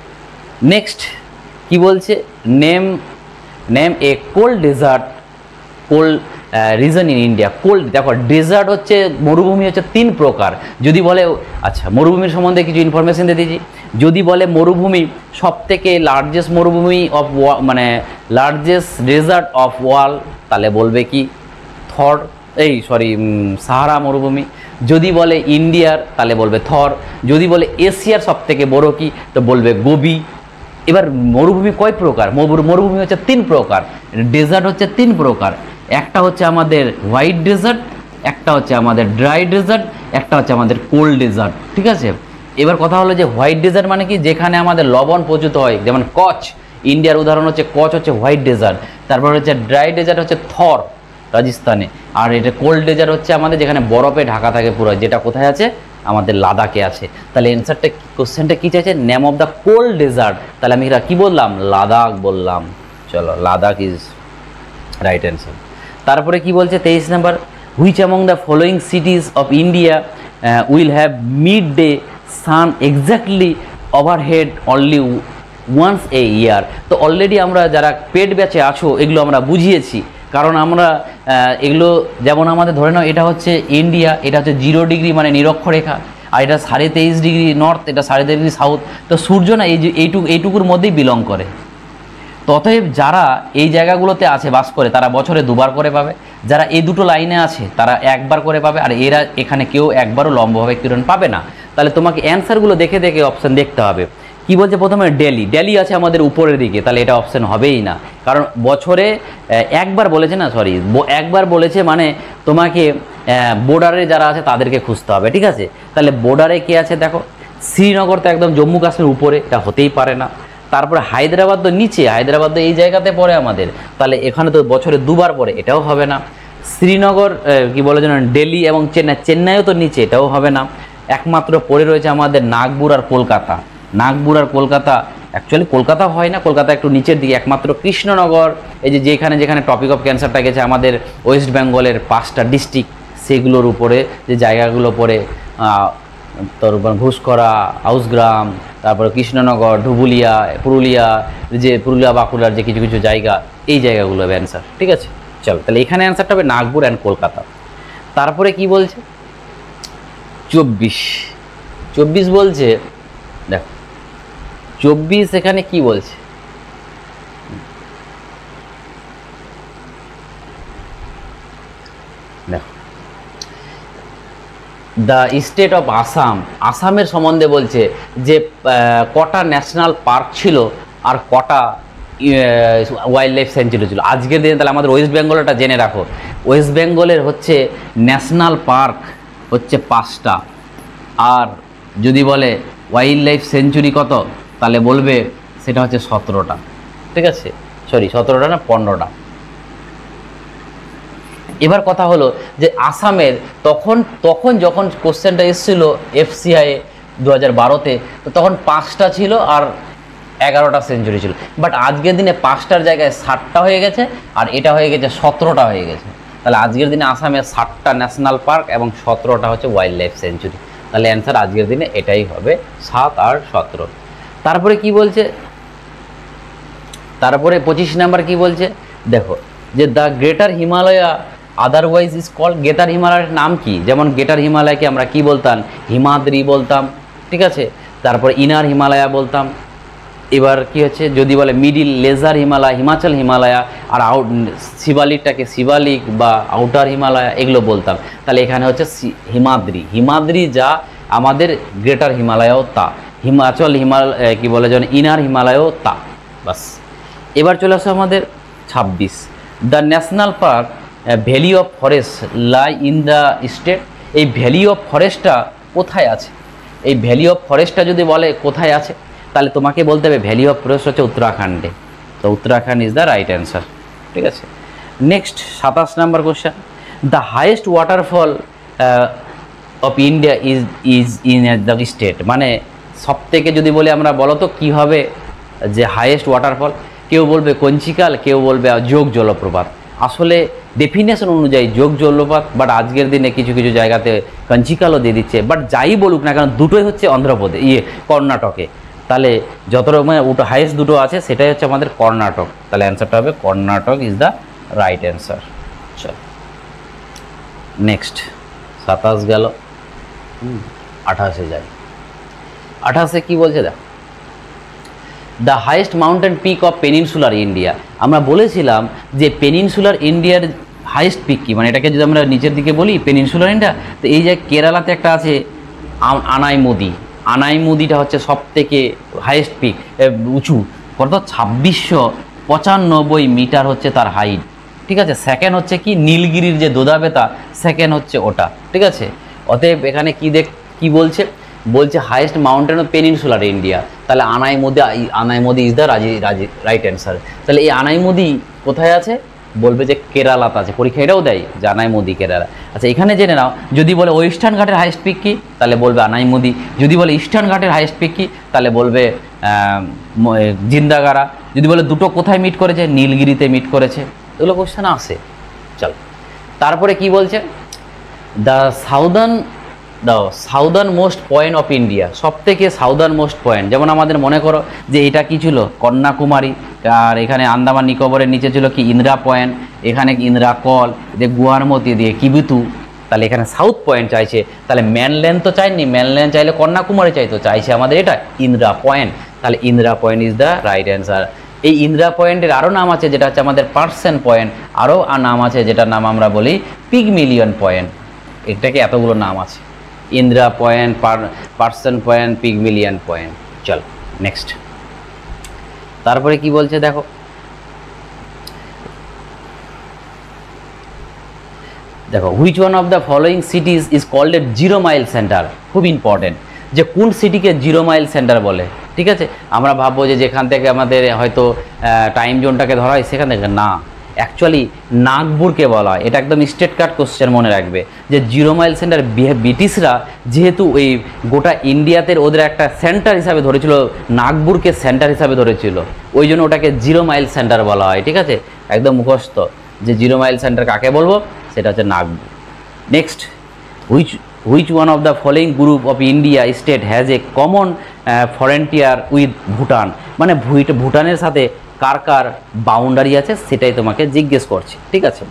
নেক্সট কি বলছে, name A cold dessert reason in India. Cold, দেখো ডেজার্ট হচ্ছে মরুভূমি হচ্ছে 3 প্রকার। যদি বলে, আচ্ছা মরুভূমির সম্বন্ধে কিছু ইনফরমেশন দিয়ে দিয়েছি। যদি বলে মরুভূমি সবথেকে লার্জেস্ট মরুভূমি লার্জেস্ট ডেজার্ট অফ ওয়ার্ল্ড, তাহলে বলবে কি সাহারা মরুভূমি। যদি বলে ইন্ডিয়ার, তাহলে বলবে থর। যদি বলে এশিয়ার সবথেকে বড় কি, তো বলবে গোবি। এবার মরুভূমি কয় প্রকার? মরুভূমি হচ্ছে 3 প্রকার, ডেজার্ট হচ্ছে 3 প্রকার। একটা হচ্ছে আমাদের হোয়াইট ডেজার্ট, একটা হচ্ছে আমাদের ড্রাই ডেজার্ট, একটা হচ্ছে আমাদের কোল্ড ডেজার্ট, ঠিক আছে। এবার কথা হলো যে হোয়াইট ডেজার্ট মানে কি? যেখানে আমাদের লবণ প্রচুর হয়, যেমন কচ্ছ, ইন্ডিয়ার উদাহরণ হচ্ছে কচ্ছ, হচ্ছে হোয়াইট ডেজার্ট। তারপর হচ্ছে ড্রাই ডেজার্ট হচ্ছে থর, রাজস্থানে। আর এটা কোল্ড ডেজার্ট হচ্ছে আমাদের যেখানে বরফে ঢাকা থাকে পুরো, যেটা কোথায় আছে? আমাদের লাদাখে আছে। তাহলে অ্যান্সারটা, কোশ্চেনটা কী চাইছে? Name of the cold dessert. তাহলে আমি কি বললাম? লাদাখ বললাম। চলো, লাদাখ ইজ রাইট অ্যান্সার। তারপরে কি বলছে 23 নম্বর, which among the following cities of India will have mid day sun exactly overhead only once a year. তো অলরেডি আমরা যারা পেড ব্যাচে আছো এগুলো আমরা বুঝিয়েছি, কারণ আমরা এগুলো যেমন আমাদের ধরে নাও এটা হচ্ছে ইন্ডিয়া, এটা হচ্ছে 0 ডিগ্রি মানে নিরক্ষরেখা, আর এটা 23.5 ডিগ্রি নর্থ, এটা 23.5 ডিগ্রি সাউথ। তো সূর্য না এইটুকুর মধ্যেই বিলং করে। ততএব যারা এই জায়গাগুলোতে আছে বাস করে তারা বছরে 2বার করে পাবে, যারা এই দুটো লাইনে আছে তারা 1বার করে পাবে, আর এরা এখানে কেউ একবারও লম্বভাবে কিরণ পাবে না। তাহলে তোমাকে অ্যান্সারগুলো দেখে দেখে অপশান দেখতে হবে। কি বলছে প্রথমে ডেলি আছে আমাদের উপরের দিকে, তাহলে এটা অপশান হবেই না, কারণ বছরে একবার বলেছে না, সরি একবার বলেছে, মানে তোমাকে বর্ডারে যারা আছে তাদেরকে খুঁজতে হবে, ঠিক আছে। তাহলে বর্ডারে কে আছে দেখো, শ্রীনগর তো একদম জম্মু কাশ্মীর উপরে, এটা হতেই পারে না। তারপরে হায়দ্রাবাদ তো নিচে, হায়দ্রাবাদ তো এই জায়গাতে পড়ে আমাদের, তাহলে এখানে তো বছরে 2বার পড়ে, এটাও হবে না। শ্রীনগর কি বলে যেন দিল্লি এবং চেন্নাইও তো নিচে, এটাও হবে না। একমাত্র পড়ে রয়েছে আমাদের নাগপুর আর কলকাতা। নাগপুর আর কলকাতা, অ্যাকচুয়ালি কলকাতা হয় না, কলকাতা একটু নিচের দিকে। একমাত্র কৃষ্ণনগর, এই যে যেখানে টপিক অফ ক্যান্সারটা গেছে আমাদের ওয়েস্ট বেঙ্গলের 5টা ডিস্ট্রিক্ট, সেগুলোর উপরে যে জায়গাগুলো পড়ে, তারপর ঘুষকরা, আউসগ্রাম, তারপরে কৃষ্ণনগর, ধুবুলিয়া, পুরুলিয়া, যে পুরুলিয়া বাঁকুড়ার যে কিছু কিছু জায়গা, এই জায়গাগুলো হবে অ্যান্সার, ঠিক আছে। চলো তাহলে এখানে অ্যান্সারটা হবে নাগপুর অ্যান্ড কলকাতা। তারপরে কি বলছে 24 বলছে, দেখো 24 এখানে কি বলছে, দেখো দ্য স্টেট অফ আসামের সম্বন্ধে বলছে যে কটা ন্যাশনাল পার্ক ছিল আর কটা ওয়াইল্ড লাইফ সেঞ্চুরি ছিল আজকের দিনে। তাহলে আমাদের ওয়েস্ট বেঙ্গলটা জেনে রাখো, ওয়েস্ট বেঙ্গলের হচ্ছে ন্যাশনাল পার্ক হচ্ছে 5টা, আর যদি বলে ওয়াইল্ড লাইফ সেঞ্চুরি কত, তাহলে বলবে সেটা হচ্ছে 17টা, ঠিক আছে, সরি 17টা না 15টা। এবার কথা হলো যে আসামের তখন যখন কোশ্চেনটা এসেছিল FCI 2012-তে, তো তখন 5টা ছিল আর 11টা সেঞ্চুরি ছিল, বাট আজকের দিনে 5টার জায়গায় 60টা হয়ে গেছে, আর এটা হয়ে গেছে 17টা হয়ে গেছে। তাহলে আজকের দিনে আসামে 60টা ন্যাশনাল পার্ক এবং 17টা হচ্ছে ওয়াইল্ড লাইফ সেঞ্চুরি। তাহলে অ্যান্সার আজকের দিনে এটাই হবে, 7 আর 17। তারপরে কি বলছে, তারপরে 25 নাম্বার কি বলছে, দেখো যে the greater Himalaya otherwise is called, greater হিমালয়ের নাম কি, যেমন গ্রেটার হিমালয়কে আমরা কি বলতাম, হিমাদ্রি বলতাম, ঠিক আছে। তারপর ইনার হিমালয়া বলতাম। এবার কি হচ্ছে, যদি বলে মিডিল লেজার হিমালয়, হিমাচল হিমালয়া, আর শিবালিকটাকে শিবালিক বা আউটার হিমালয়া, এগুলো বলতাম। তাহলে এখানে হচ্ছে হিমাদ্রি যা আমাদের গ্রেটার হিমালয়ও তা, হিমাচল কি বলে যেন ইনার হিমালয়ও তা, বাস। এবার চলে আসে আমাদের 26, the national park valley of forest lie in the state. এই ভ্যালি অফ ফরেস্টটা কোথায় আছে, এই ভ্যালি অফ ফরেস্টটা যদি বলে কোথায় আছে, তাহলে তোমাকে বলতে হবে ভ্যালি অফ ফরেস্ট হচ্ছে উত্তরাখণ্ডে। তো Uttarakhand is the right answer, ঠিক আছে। Next 27 number question, the highest waterfall of India is in the state. মানে সব থেকে যদি বলি আমরা, বলো তো কী হবে যে হাইয়েস্ট ওয়াটারফল, কেউ বলবে কঞ্চিকাল, কেউ বলবে যোগ জলপ্রপাত। আসলে ডেফিনেশন অনুযায়ী যোগ জলপ্রপাত, বাট আজকের দিনে কিছু কিছু জায়গাতে কঞ্চিকালও দিয়ে দিচ্ছে, বাট যাই বলুক না কারণ দুটোই হচ্ছে অন্ধ্রপ্রদেশ, কর্ণাটকে। তাহলে যত রকমের হাইয়েস্ট দুটো আছে সেটাই হচ্ছে আমাদের কর্ণাটক। তাহলে অ্যান্সারটা হবে Karnataka is the right answer. চল নেক্সট 27 গেল, 28-এ যাই। 28-এ কী বলছে দেখ, the highest mountain peak of peninsular India. আমরা বলেছিলাম যে পেনিনসুলার ইন্ডিয়ার হাইয়েস্ট পিক কি, মানে এটাকে যদি আমরা নিচের দিকে বলি পেনিনসুলার ইন্ডিয়া, তো এই যে কেরালাতে একটা আছে আনাইমুদিটা হচ্ছে সব থেকে হাইয়েস্ট পিক, উঁচু, কত 2695 মিটার হচ্ছে তার হাইট, ঠিক আছে। সেকেন্ড হচ্ছে কি নীলগিরির যে দোদাবেতা, সেকেন্ড হচ্ছে ওটা, ঠিক আছে। অতএব এখানে কি বলছে highest mountain of peninsular India. তাহলে Anaimudi is the right answer. তাহলে এই আনাইমুদি কোথায় আছে, বলবে যে কেরালাতে আছে, পরীক্ষা এটাও দেয় যে আনাইমুদি কেরালা। আচ্ছা এখানে জেনে নাও, যদি বলে ওয়েস্টার্ন ঘাটের হাইয়েস্ট পিক কি, তাহলে বলবে আনাইমুদি। যদি বলে ইস্টার্ন ঘাটের হাইয়েস্ট পিক কি, তাহলে বলবে জিন্দাগারা। যদি বলে দুটো কোথায় মিট করেছে, নীলগিরিতে মিট করেছে। এগুলো কোশ্চেন আসে। চল তারপরে কি বলছে, the southern most point of India, সব থেকে সাউদার্ন মোস্ট পয়েন্ট। যেমন আমাদের মনে করো যে এটা কি ছিল, কন্যাকুমারী, আর এখানে আন্দামান নিকোবরের নিচে ছিল কি ইন্দিরা পয়েন্ট, এখানে ইন্দিরা কল, দিয়ে গুয়ারমতি, দিয়ে কিবিতু। তাহলে এখানে সাউথ পয়েন্ট চাইছে, তাহলে ম্যানল্যান্ড তো চাইনি, ম্যানল্যান্ড চাইলে কন্যাকুমারী চাইতো, চাইছে আমাদের এটা ইন্দিরা পয়েন্ট। তাহলে Indira point is the right answer. এই ইন্দিরা পয়েন্টের আরও নাম আছে, যেটা হচ্ছে আমাদের পার্সেন পয়েন্ট, আরও নাম আছে যেটার নাম আমরা বলি পিগমিলিয়ন পয়েন্ট। এটাকে এতগুলো নাম আছে, Indira point, Parsons point, Pygmalion point. চল নেক্সট, তারপরে কি বলছে দেখো, দেখো which one of the following cities is called a zero mile centre. খুব ইম্পর্টেন্ট, যে কোন সিটিকে জিরো মাইল সেন্টার বলে। ঠিক আছে, আমরা ভাববো যে যেখান থেকে আমাদের হয়তো টাইম জোনটাকে ধরা হয় সেখান থেকে, না, অ্যাকচুয়ালি নাগপুরকে বলা হয়। এটা একদম স্ট্রেট কাট কোশ্চেন, মনে রাখবে যে জিরো মাইল সেন্টার ব্রিটিশরা যেহেতু এই গোটা ইন্ডিয়াতে ওদের একটা সেন্টার হিসাবে ধরেছিল, নাগপুরকে সেন্টার হিসাবে ধরেছিল, ওই জন্য ওটাকে জিরো মাইল সেন্টার বলা হয়। ঠিক আছে, একদম মুখস্থ যে জিরো মাইল সেন্টার কাকে বলবো, সেটা হচ্ছে Nagpur. Next, which one of the following group of India state has a common frontier with Bhutan. মানে ভুটানের সাথে কার কার বাউন্ডারি আছে সেটাই তোমাকে জিজ্ঞেস করছে। ঠিক আছে,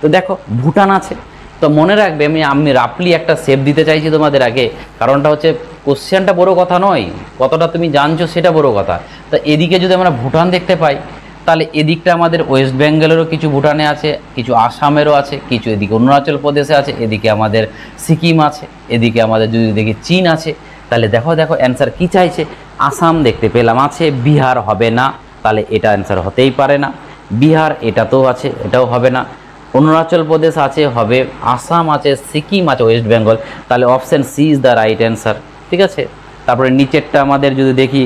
তো দেখো ভুটান আছে, তো মনে রাখবে আমি রাফলি একটা সেভ দিতে চাইছি তোমাদের আগে, কারণটা হচ্ছে কোশ্চেনটা বড় কথা নয়, কতটা তুমি জানছো সেটা বড় কথা। তো এদিকে যদি আমরা ভুটান দেখতে পাই, তাহলে এদিকটা আমাদের ওয়েস্ট বেঙ্গলেরও কিছু ভুটানে আছে, কিছু আসামেরও আছে, কিছু এদিকে অরুণাচল প্রদেশে আছে, এদিকে আমাদের সিকিম আছে, এদিকে আমাদের যদি দেখি চীন আছে। তাহলে দেখো অ্যান্সার কি চাইছে, আসাম দেখতে পেলাম আছে, বিহার হবে না, তাহলে এটা অ্যান্সার হতেই পারে না। বিহার এটাতেও আছে, এটাও হবে না। অরুণাচল প্রদেশ আছে, হবে। আসাম আছে, সিকিম আছে, ওয়েস্ট বেঙ্গল, তাহলে option C is the right answer. ঠিক আছে, তারপরে নিচেরটা আমাদের যদি দেখি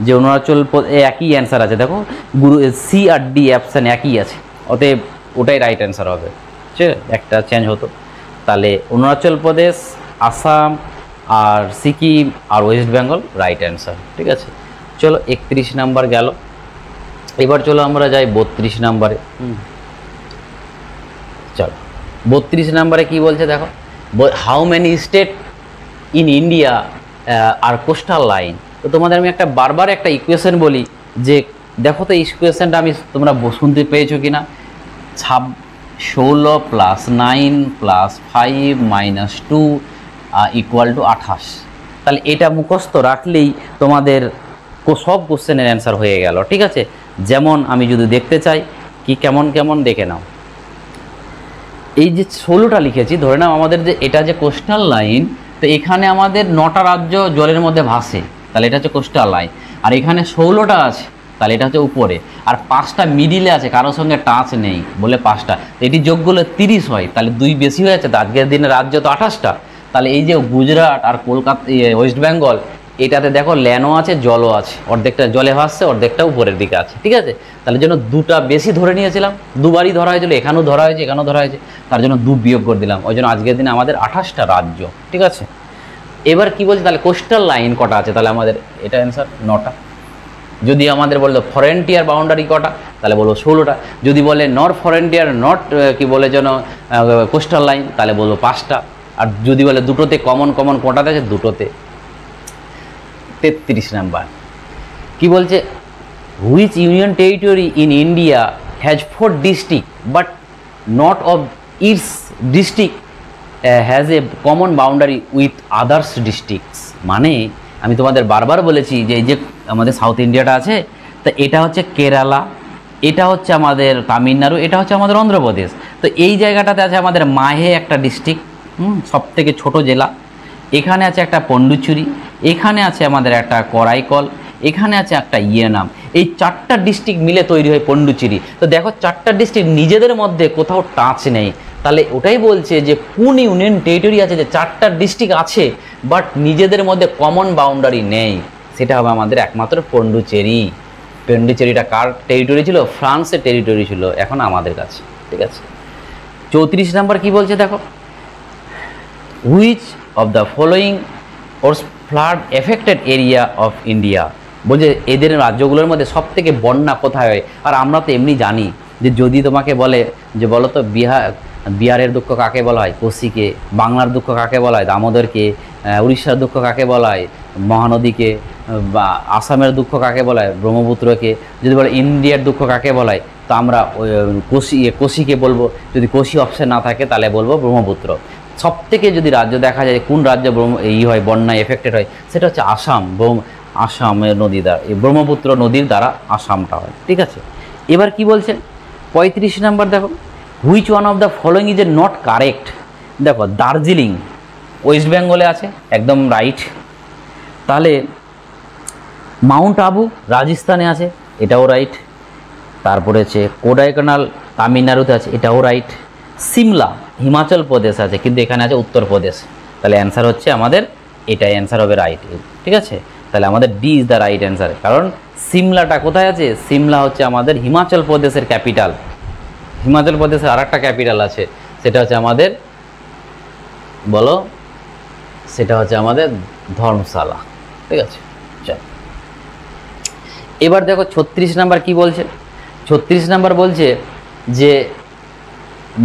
যে অরুণাচল একই অ্যান্সার আছে, দেখো সি আর ডি অপশান একই আছে, অতএব ওটাই রাইট অ্যান্সার হবে। ঠিক আছে, একটা চেঞ্জ হতো, তাহলে অরুণাচল প্রদেশ, আসাম আর সিকিম আর ওয়েস্ট বেঙ্গল রাইট অ্যান্সার। ঠিক আছে, চলো 31 নাম্বার গেল। এবার চলো আমরা যাই 32 নাম্বারে। চলো 32 নাম্বারে কি বলছে দেখো, how many state in India are coastal line. তো তোমাদের আমি বারবার একটা ইকুয়েশন বলি, যে দেখো তো এই ইকুয়েশনটা তোমরা শুনতে পেয়েছো কি না, 16 + 9 + 5 - 2 = 28। তাহলে এটা মুখস্থ রাখলেই তোমাদের সব কোশ্চেনের অ্যান্সার হয়ে গেল। ঠিক আছে, যেমন আমি যদি দেখতে চাই কি কেমন কেমন দেখে নাও, এই যে 16টা লিখেছি, ধরে নাও আমাদের যে এটা যে কোস্টাল লাইন, তো এখানে আমাদের 9টা রাজ্য জলের মধ্যে ভাসে, তাহলে এটা হচ্ছে কোস্টাল লাইন। আর এখানে 16টা আছে, তাহলে এটা হচ্ছে উপরে, আর 5টা মিডিলে আছে, কারোর সঙ্গে টাচ নেই বলে 5টা, এটি যোগ করলে 30 হয়, তাহলে 2 বেশি হয়েছে। তো আজকের দিনে রাজ্য তো 28টা, তাহলে এই যে গুজরাট আর কলকাতা, ওয়েস্ট বেঙ্গল, এটাতে দেখো ল্যান্ডও আছে, জলও আছে, অর্ধেকটা জলে ভাসছে, অর্ধেকটা উপরের দিকে আছে। ঠিক আছে, তাহলে জন্য 2টা বেশি ধরে নিয়েছিলাম, দুবারই ধরা হয়েছিল, এখানেও ধরা হয়েছে, এখানেও ধরা হয়েছে, তার জন্য 2 বিয়োগ করে দিলাম, ওই জন্য আজকের দিনে আমাদের 28টা রাজ্য। ঠিক আছে, এবার কি বলছে, তাহলে কোস্টাল লাইন কটা আছে, তাহলে আমাদের এটা অ্যান্সার 9টা। যদি আমাদের বলতো ফরেন্টিয়ার বাউন্ডারি কটা, তাহলে বলবো 16টা। যদি বলে নট ফরেন্টিয়ার, নট কি বলে যেন কোস্টাল লাইন, তাহলে বলবো 5টা। আর যদি বলে দুটোতে কমন কোটাতে আছে, দুটোতে। 33 নাম্বার কি বলছে, which union territory in India has 4 district but not of its district has a common boundary with others districts. মানে আমি তোমাদের বারবার বলেছি যে এই যে আমাদের সাউথ ইন্ডিয়াটা আছে, তো এটা হচ্ছে কেরালা, এটা হচ্ছে আমাদের তামিলনাড়ু, এটা হচ্ছে আমাদের অন্ধ্রপ্রদেশ। তো এই জায়গাটাতে আছে আমাদের মাহে একটা ডিস্ট্রিক্ট, সব থেকে ছোটো জেলা। এখানে আছে একটা পন্ডুচেরি, এখানে আছে আমাদের একটা করাইকল, এখানে আছে একটা ইয়েনাম। এই 4টা ডিস্ট্রিক্ট মিলে তৈরি হয় পন্ডুচেরি। তো দেখো 4টা ডিস্ট্রিক্ট নিজেদের মধ্যে কোথাও টাচ নেই, তাহলে ওটাই বলছে যে কোন ইউনিয়ন টেরিটরি আছে যে 4টা ডিস্ট্রিক্ট আছে বাট নিজেদের মধ্যে কমন বাউন্ডারি নেই, সেটা হবে আমাদের একমাত্র পন্ডুচেরি। পন্ডুচেরিটা কার টেরিটরি ছিল, ফ্রান্সের টেরিটরি ছিল, এখন আমাদের কাছে। ঠিক আছে, 34 নাম্বার কি বলছে দেখো, which of the following or flood affected area of India. বলছে এদের রাজ্যগুলোর মধ্যে সব থেকে বন্যা কোথায় হয়। আর আমরা তো এমনি জানি যে যদি তোমাকে বলে যে বলো তো বিহারের দুঃখ কাকে বলা হয়, কোশিকে। বাংলার দুঃখ কাকে বলা হয়, দামোদরকে। উড়িষ্যার দুঃখ কাকে বলা হয়, মহানদীকে। বা আসামের দুঃখ কাকে বলা হয়, ব্রহ্মপুত্রকে। যদি বলে ইন্ডিয়ার দুঃখ কাকে বলা হয়, তো আমরা কোশিকে বলবো। যদি কোশি অপশন না থাকে তাহলে বলবো ব্রহ্মপুত্র। সব থেকে যদি রাজ্য দেখা যায় কোন রাজ্য হয় বন্যায় এফেক্টেড হয়, সেটা হচ্ছে আসাম। আসামের নদী দ্বারা, এই ব্রহ্মপুত্র নদীর দ্বারা আসামটা হয়, ঠিক আছে। এবার কি বলছে 35 নাম্বার, দেখো which one of the following is a not correct. দেখো দার্জিলিং ওয়েস্ট বেঙ্গলে আছে, একদম রাইট। তাহলে মাউন্ট আবু রাজস্থানে আছে, এটাও রাইট। তারপরে হচ্ছে কোডাইকানাল তামিলনাড়ুতে আছে, এটাও রাইট। সিমলা হিমাচল প্রদেশ আছে, কিন্তু এখানে আছে উত্তরপ্রদেশ। তাহলে অ্যান্সার হচ্ছে আমাদের এটাই অ্যান্সার হবে রাইট, ঠিক আছে। তাহলে আমাদের D is the right answer, কারণ সিমলাটা কোথায় আছে? সিমলা হচ্ছে আমাদের হিমাচল প্রদেশের ক্যাপিটাল। হিমাচল প্রদেশের আর একটা ক্যাপিটাল আছে, সেটা হচ্ছে আমাদের, বলো, সেটা হচ্ছে আমাদের ধর্মশালা, ঠিক আছে। চল এবার দেখো 36 নাম্বার কি বলছে। 36 নাম্বার বলছে যে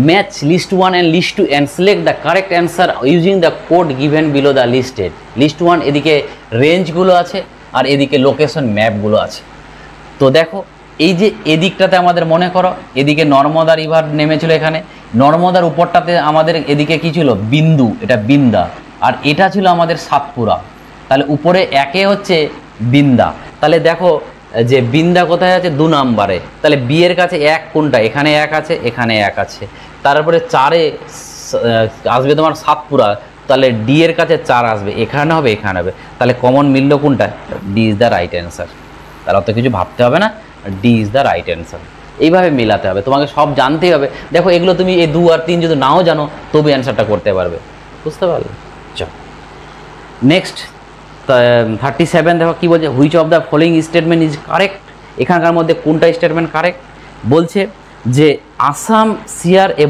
match list 1 and list 2 and select the correct answer using the code given below the listed. List 1 এদিকে রেঞ্জগুলো আছে আর এদিকে লোকেশন ম্যাপগুলো আছে। তো দেখো এই যে এদিকটাতে আমাদের মনে করো এদিকে নর্মদা রিভার নেমেছিল, এখানে নর্মদার উপরটাতে আমাদের এদিকে কি ছিল? বিন্দু, এটা বিন্দা, আর এটা ছিল আমাদের সাতপুরা। তাহলে উপরে একে হচ্ছে বিন্দা। তাহলে দেখো যে বিন্দা কোথায় আছে? 2 নম্বরে। তাহলে বি এর কাছে 1 কোনটা? এখানে 1 আছে, এখানে 1 আছে। তারপরে 4-এ আসবে তোমার সাতপুরা, তাহলে ডি এর কাছে 4 আসবে, এখানে হবে, এখানে হবে। তাহলে কমন মিলল কোনটা? D is the right answer. তাহলে অত কিছু ভাবতে হবে না, D is the right answer. এইভাবে মেলাতে হবে, তোমাকে সব জানতেই হবে। দেখো এগুলো তুমি এই 2 আর 3 যদি নাও জানো তবে অ্যান্সারটা করতে পারবে, বুঝতে পারলে? চল নেক্সট 37 দেখো কি বলছে, which of the following statement is correct. এখানকার মধ্যে কোনটা স্টেটমেন্ট কারেক্ট? বলছে যে Assam share A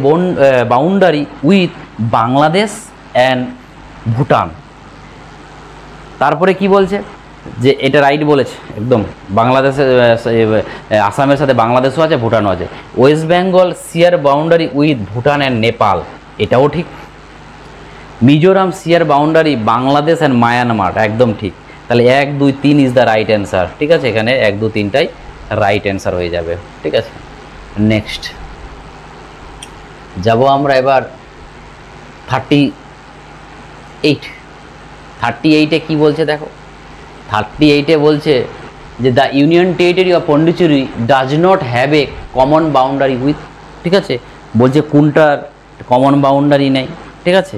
boundary with Bangladesh and Bhutan. তারপরে কি বলছে যে এটা রাইট বলেছে একদম, বাংলাদেশের আসামের সাথে বাংলাদেশও আছে, ভুটানও আছে। West Bengal share boundary with Bhutan and Nepal, এটাও ঠিক। Mizoram share boundary Bangladesh and Myanmar, একদম ঠিক। তাহলে 1, 2, 3 ইজ দ্য রাইট অ্যান্সার, ঠিক আছে। এখানে 1, 2, 3টাই রাইট অ্যান্সার হয়ে যাবে, ঠিক আছে। নেক্সট যাব আমরা এবার 38-এ কি বলছে দেখো। 38-এ বলছে যে the union territory of Pondicherry does not have a common boundary with, ঠিক আছে। বলছে কোনটার কমন বাউন্ডারি নেই, ঠিক আছে।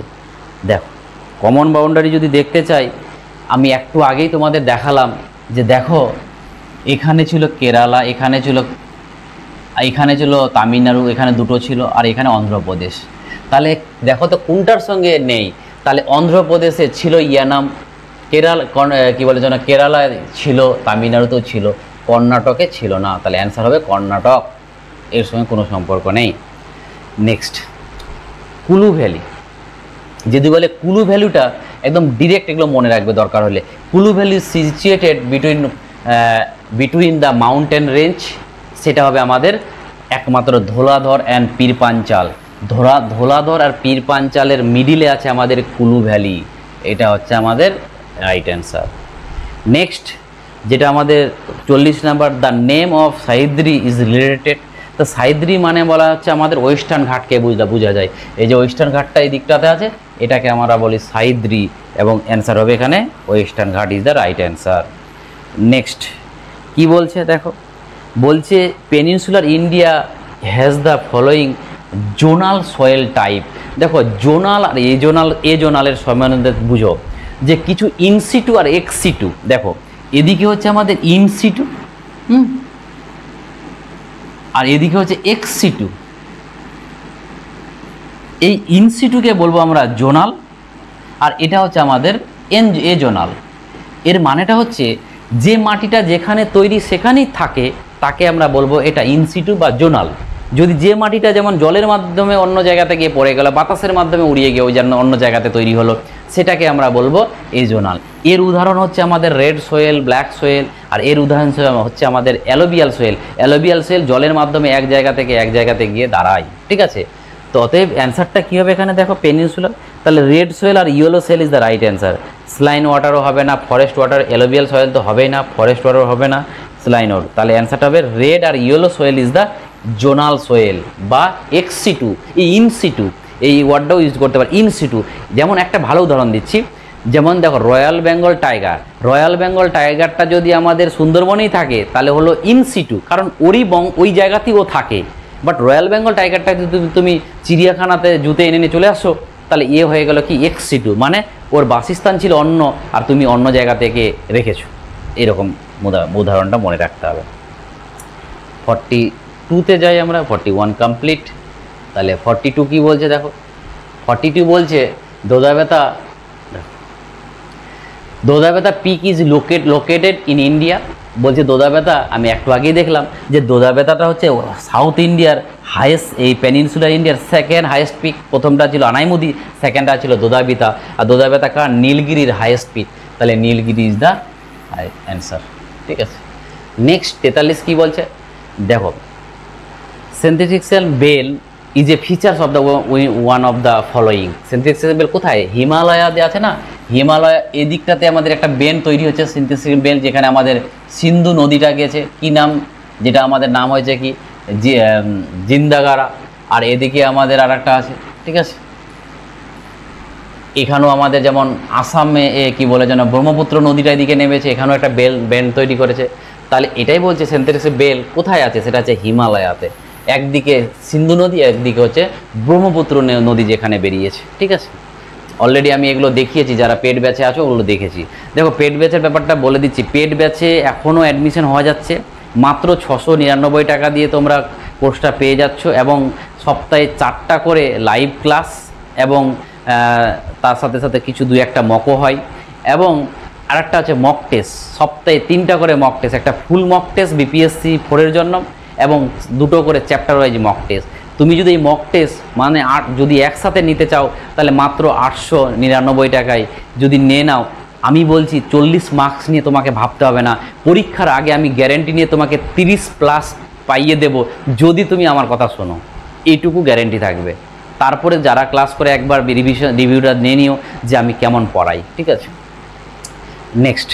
দেখো কমন বাউন্ডারি যদি দেখতে চাই, আমি একটু আগেই তোমাদের দেখালাম যে দেখো এখানে ছিল কেরালা, এখানে ছিল তামিলনাড়ু, এখানে 2টো ছিল, আর এখানে অন্ধ্রপ্রদেশ। তাহলে দেখো তো কোনটার সঙ্গে নেই? তাহলে অন্ধ্রপ্রদেশে ছিল ইয়ানাম, কি বলে যেন কেরালায় ছিল, তামিলনাড়ুতেও ছিল, কর্ণাটকে ছিল না। তাহলে অ্যান্সার হবে কর্ণাটক, এর সঙ্গে কোনো সম্পর্ক নেই। নেক্সট কুলু ভ্যালি, যদি বলে কুলু ভ্যালুটা একদম ডিরেক্ট, এগুলো মনে রাখবে দরকার হলে। Kullu valley situated between the mountain range, সেটা হবে আমাদের একমাত্র ধোলাধর অ্যান্ড পীরপাঞ্চাল। ধোলাধর আর পীরপাঞ্চালের মিডিলে আছে আমাদের কুলু ভ্যালি, এটা হচ্ছে আমাদের রাইট অ্যান্সার। নেক্সট যেটা আমাদের 40 number, the name of Sahyadri is related. তো সাইদ্রি মানে বলা হচ্ছে আমাদের ওয়েস্টার্ন ঘাটকে বোঝা যায়। এই যে ওয়েস্টার্ন ঘাটটা এই দিকটাতে আছে, এটাকে আমরা বলি সাইদ্রি, এবং অ্যান্সার হবে এখানে ওয়েস্টার্ন ঘাট is the right answer. Next কি বলছে দেখো, বলছে peninsular India has the following zonal soil type. দেখো জোনাল আর এজোনালের সম্বন্ধে বুঝো যে কিছু ইনসিটু আর এক্সিটু। দেখো এদিকে হচ্ছে আমাদের ইনসিটু, আর এদিকে হচ্ছে এক্সিটু। এই ইনসিটুকে বলবো আমরা জোনাল, আর এটা হচ্ছে আমাদের এজোনাল। এর মানেটা হচ্ছে যে মাটিটা যেখানে তৈরি সেখানেই থাকে তাকে আমরা বলবো এটা ইনসিটু বা জোনাল। যদি যে মাটিটা যেমন জলের মাধ্যমে অন্য জায়গাতে গিয়ে পড়ে গেল, বাতাসের মাধ্যমে উড়িয়ে গিয়ে ওই জন্য অন্য জায়গাতে তৈরি হলো, সেটাকে আমরা বলবো এজোনাল। এর উদাহরণ হচ্ছে আমাদের রেড সোয়েল, ব্ল্যাক সোয়েল, আর এর উদাহরণ হচ্ছে আমাদের অ্যালোবিয়াল সোয়েল। অ্যালোবিয়াল সোয়েল জলের মাধ্যমে এক জায়গা থেকে এক জায়গাতে গিয়ে দাঁড়ায়, ঠিক আছে। তো অতএব অ্যান্সারটা কী হবে এখানে দেখো, পেনিনসুলার। তাহলে রেড সোয়েল আর yellow soil is the right answer. Saline ওয়াটারও হবে না, ফরেস্ট ওয়াটার, অ্যালোবিয়াল সোয়েল তো হবেই না, ফরেস্ট ওয়াটার হবে না, স্লাইন ওয়াটার। তাহলে অ্যান্সারটা হবে রেড আর yellow soil is the zonal soil বা এক্সিটু। এই ইনসিটু এই ওয়ার্ডটাও ইউজ করতে পারে, ইনসিটু। যেমন একটা ভালো উদাহরণ দিচ্ছি, যেমন দেখো royal Bengal tiger, royal Bengal টাইগারটা যদি আমাদের সুন্দরবনেই থাকে তাহলে হলো ইন সিটু, কারণ ওই জায়গাতেই ও থাকে। বাট রয়্যাল বেঙ্গল টাইগারটা যদি তুমি চিড়িয়াখানাতে জুতে এনে নিয়ে চলে আসো তাহলে হয়ে গেল কি এক্স সিটু, মানে ওর বাসস্থান ছিল অন্য আর তুমি অন্য জায়গা থেকে রেখেছো, এরকম উদাহরণটা মনে রাখতে হবে। 42তে যাই আমরা, 41 কমপ্লিট। তাহলে 42 কি বলছে দেখো, 42 বলছে Doddabetta pick is located in India. বলছে দোদাবেতা, আমি একটু আগেই দেখলাম যে দোদাবেতাটা হচ্ছে সাউথ ইন্ডিয়ার হাইয়েস্ট, এই পেনিনসুলার ইন্ডিয়ার সেকেন্ড হাইয়েস্ট পিক। প্রথমটা ছিল আনাইমুদি, সেকেন্ডটা ছিল দোদাবেতা। আর দোদাবেতা কার? নীলগিরির হাইয়েস্ট পিক। তাহলে নীলগিরি ইজ দ্য অ্যান্সার। ঠিক আছে, নেক্সট 43 কি বলছে দেখো, synthetical bell is a features of the one of the following. Synthetical bell কোথায়? হিমালয়াতে আছে না, হিমালয় এদিকটাতে আমাদের একটা বেল তৈরি হচ্ছে সিনথেটিক্যাল বেল, যেখানে আমাদের সিন্ধু নদীটা গেছে, কি নাম, যেটা আমাদের নাম হয়েছে কি জিন্দাগারা। আর এদিকে আমাদের আর একটা আছে, ঠিক আছে। এখানেও আমাদের যেমন আসামে কি বলে যেন ব্রহ্মপুত্র নদীটা এদিকে নেমেছে, এখানেও একটা বেল তৈরি করেছে। তাহলে এটাই বলছে সিনথেটিক্যাল বেল কোথায় আছে, সেটা হচ্ছে হিমালয়াতে। একদিকে সিন্ধু নদী, একদিকে হচ্ছে ব্রহ্মপুত্র নদী যেখানে বেরিয়েছে। ঠিক আছে, অলরেডি আমি এগুলো দেখিয়েছি, যারা পেড ব্যাচে আছো ওগুলো দেখেছি। দেখো পেড ব্যাচের ব্যাপারটা বলে দিচ্ছি, পেড ব্যাচে এখনও অ্যাডমিশন হওয়া যাচ্ছে, মাত্র 699 টাকা দিয়ে তোমরা কোর্সটা পেয়ে যাচ্ছ, এবং সপ্তাহে 4টা করে লাইভ ক্লাস, এবং তার সাথে সাথে কিছু 2-1টা মকও হয়, এবং আরেকটা আছে মক টেস্ট, সপ্তাহে 3টা করে মক টেস্ট, একটা ফুল মক টেস্ট বিপিএসসি 4-এর জন্য, এবং 2টো করে চ্যাপ্টার ওয়াইজ মক টেস্ট। তুমি যদি এই মক টেস্ট মানে যদি একসাথে নিতে চাও তাহলে মাত্র 899 টাকায় যদি নিয়ে নাও, আমি বলছি 40 মার্কস নিয়ে তোমাকে ভাবতে হবে না। পরীক্ষার আগে আমি গ্যারেন্টি নিয়ে তোমাকে 30+ পাইয়ে দেব, যদি তুমি আমার কথা শোনো, এইটুকু গ্যারেন্টি থাকবে। তারপরে যারা ক্লাস করে একবার রিভিউটা নিয়ে নিও যে আমি কেমন পড়াই। ঠিক আছে, next,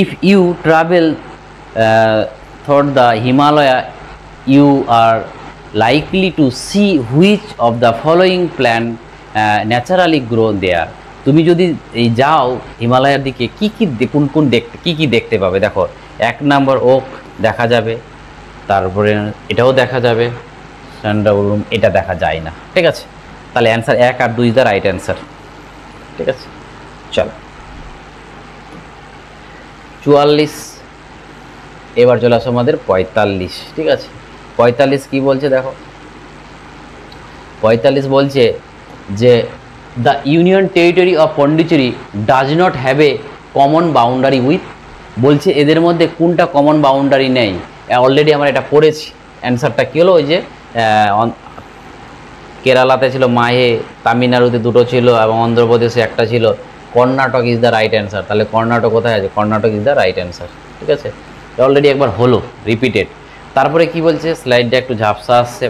if you travel through the Himalaya, you are likely to see which of the following plant naturally grow there. তুমি যদি এই যাও হিমালয়ের দিকে, কি দেখতে পাবে দেখো, 1 নম্বর ওক দেখা যাবে, তারপরে এটাও দেখা যাবে, স্যান্ডালুম এটা দেখা যায় না। ঠিক আছে, তাহলে অ্যান্সার 1 আর 2 ইজ দ্য রাইট অ্যান্সার। ঠিক আছে, চলো 44, এবার চলে আসো আমাদের 45। ঠিক আছে, 45 কি বলছে দেখো, 45 বলছে যে the union territory of Pondicherry does not have a common boundary with. বলছে এদের মধ্যে কোনটা কমন বাউন্ডারি নেই। অলরেডি আমরা এটা পড়েছি, অ্যান্সারটা কী হলো, ওই যে কেরালাতে ছিল মাহে, তামিলনাড়ুতে 2টো ছিল, এবং অন্ধ্রপ্রদেশে একটা ছিল। Karnataka is the right answer. তাহলে কর্ণাটক কোথায় আছে? Karnataka is the right answer. ঠিক আছে, অলরেডি একবার হলো, রিপিটেড। তারপরে কি বলছে, স্লাইডটা একটু ঝাপসা আসছে,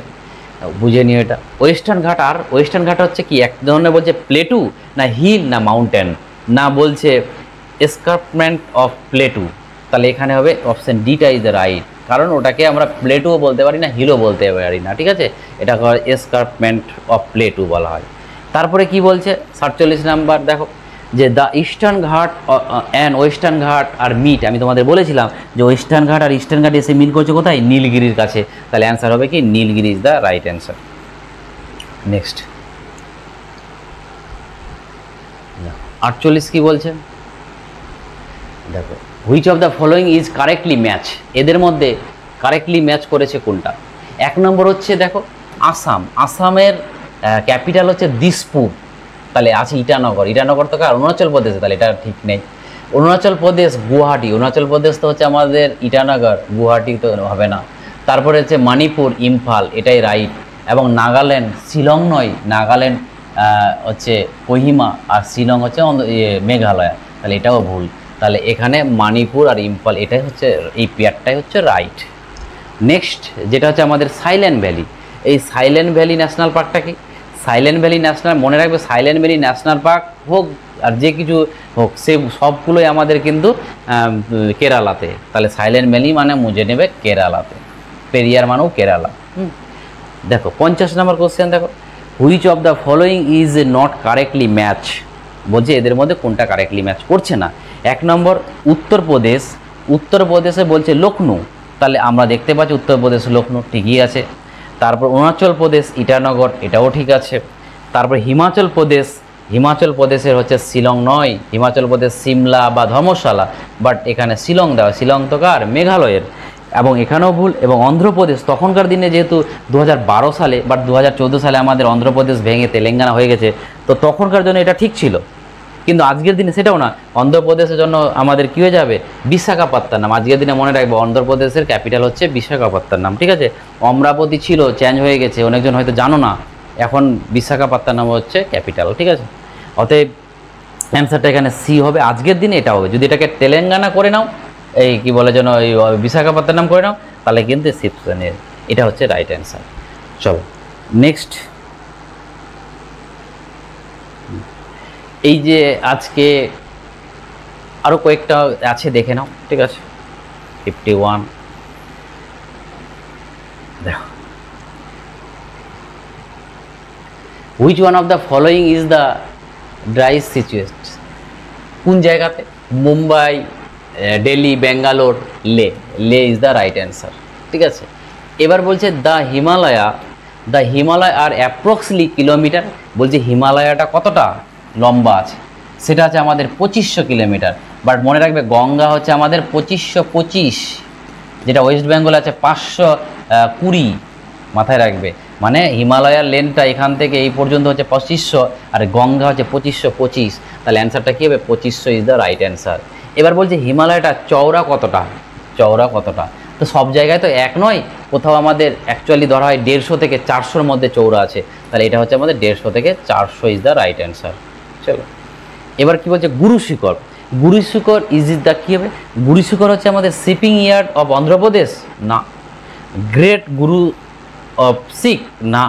বুঝে নিও এটা। ওয়েস্টার্ন ঘাট, আর ওয়েস্টার্ন ঘাট হচ্ছে কি এক ধরনের বলছে প্লেটু না হিল না মাউন্টেন, না বলছে এসকার্পমেন্ট অফ প্লেটু। তাহলে এখানে হবে অপশান ডিটা ইজ দ্য রাইট, কারণ ওটাকে আমরা প্লেটুও বলতে পারি না, হিলও বলতে পারি না। ঠিক আছে, এটা এসকার্পমেন্ট অফ প্লেটু বলা হয়। তারপরে কি বলছে 47 নাম্বার দেখো, যে দ্য ইস্টার্ন ঘাট অ্যান্ড ওয়েস্টার্ন ঘাট আর মিট। আমি তোমাদের বলেছিলাম যে ওয়েস্টার্ন ঘাট আর ইস্টার্ন ঘাট এসে মিট করছে কোথায়? নীলগিরির কাছে। তাহলে অ্যান্সার হবে কি Nilgiri is the right answer. Next 48 কি বলছে দেখো, which of the following is correctly match. এদের মধ্যে কারেক্টলি ম্যাচ করেছে কোনটা? 1 নম্বর হচ্ছে দেখো আসাম, আসামের ক্যাপিটাল হচ্ছে দিসপুর, তাহলে আছে ইটানগর। ইটানগর তো কার? অরুণাচল প্রদেশে, তাহলে এটা ঠিক নেই। অরুণাচল প্রদেশ গুয়াহাটি, অরুণাচল প্রদেশ তো হচ্ছে আমাদের ইটানগর, গুয়াহাটি তো হবে না। তারপরে হচ্ছে মণিপুর ইম্ফল, এটাই রাইট। এবং নাগাল্যান্ড শিলং নয়, নাগাল্যান্ড হচ্ছে কোহিমা, আর শিলং হচ্ছে মেঘালয়, তাহলে এটাও ভুল। তাহলে এখানে মণিপুর আর ইম্ফল এটাই হচ্ছে, এই পেয়ারটাই হচ্ছে রাইট। নেক্সট যেটা হচ্ছে আমাদের সাইলেন্ট ভ্যালি। এই সাইলেন্ট ভ্যালি ন্যাশনাল পার্কটা কি? সাইলেন্ট ভ্যালি ন্যাশনাল, মনে রাখবে সাইলেন্ট ভ্যালি ন্যাশনাল পার্ক হোক আর যে কিছু হোক, সে সবগুলোই আমাদের কিন্তু কেরালাতে। তাহলে সাইলেন্ট ভ্যালি মানে মুঝে নেবে কেরালাতে, পেরিয়ার মানেও কেরালা। দেখো 50 নম্বর কোশ্চেন দেখো, which of the following is not correctly match, বলছে এদের মধ্যে কোনটা কারেক্টলি ম্যাচ করছে না। 1 নম্বর উত্তরপ্রদেশ, উত্তরপ্রদেশে বলছে লখনৌ, তাহলে আমরা দেখতে পাচ্ছি উত্তরপ্রদেশ লখনৌ ঠিকই আছে। তারপর অরুণাচল প্রদেশ ইটানগর, এটাও ঠিক আছে। তারপর হিমাচল প্রদেশ, হিমাচল প্রদেশের হচ্ছে শিলং নয়, হিমাচল প্রদেশ সিমলা বা ধর্মশালা, বাট এখানে শিলং দেওয়া, শিলং তো কার, মেঘালয়ের, এবং এখানেও ভুল। এবং অন্ধ্রপ্রদেশ তখনকার দিনে যেহেতু 2012 সালে বা 2014 সালে আমাদের অন্ধ্রপ্রদেশ ভেঙে তেলেঙ্গানা হয়ে গেছে, তো তখনকার জন্য এটা ঠিক ছিল, কিন্তু আজকের দিনে সেটাও না। অন্ধ্রপ্রদেশের জন্য আমাদের কী হয়ে যাবে, বিশাখাপত্তনম। আজকের দিনে মনে রাখবো অন্ধ্রপ্রদেশের ক্যাপিটাল হচ্ছে বিশাখাপত্তনম, ঠিক আছে। অমরাবতী ছিল, চেঞ্জ হয়ে গেছে, অনেকজন হয়তো জানো না, এখন বিশাখাপত্তনম হচ্ছে ক্যাপিটাল, ঠিক আছে। অতএব অ্যান্সারটা এখানে সি হবে, আজকের দিনে এটা হবে। যদি এটাকে তেলেঙ্গানা করে নাও, এই কি বলে যেন এই বিশাখাপত্তনম করে নাও, তাহলে কিন্তু সিপসনের এটা হচ্ছে রাইট অ্যান্সার। চলো নেক্সট, এই যে আজকে আরও কয়েকটা আছে দেখে নাও, ঠিক আছে। 51 দেখো, which one of the following is the dry situation, কোন জায়গাতে, মুম্বাই, দিল্লি, ব্যাঙ্গালোর, লে, লে ইজ দ্য রাইট অ্যান্সার, ঠিক আছে। এবার বলছে দ্য হিমালয় আর অ্যাপ্রক্সলি কিলোমিটার, বলছে হিমালয়টা কতটা লম্বা আছে, সেটা আছে আমাদের 2500 কিলোমিটার। বাট মনে রাখবে গঙ্গা হচ্ছে আমাদের 2525, যেটা ওয়েস্ট বেঙ্গল আছে 520, মাথায় রাখবে। মানে হিমালয়ার লেনটা এখান থেকে এই পর্যন্ত হচ্ছে 2500, আর গঙ্গা হচ্ছে 2525, তাহলে অ্যান্সারটা কী হবে, 2500 ইজ দ্য রাইট অ্যান্সার। এবার বলছে হিমালয়টা চওড়া কতটা, চওড়া কতটা, তো সব জায়গায় তো এক নয়, কোথাও আমাদের অ্যাকচুয়ালি ধরা হয় 150 থেকে 400-র মধ্যে চওড়া আছে, তাহলে এটা হচ্ছে আমাদের 150 থেকে 400 ইজ দ্য রাইট অ্যান্সার। চলো এবার কি বলছে, গুরু শিখর, গুরু শিখর ইজ দ্য কী হবে, গুরু শিখর হচ্ছে আমাদের শিপিং ইয়ার্ড অফ অন্ধ্রপ্রদেশ না, গ্রেট গুরু অফ শিখ না,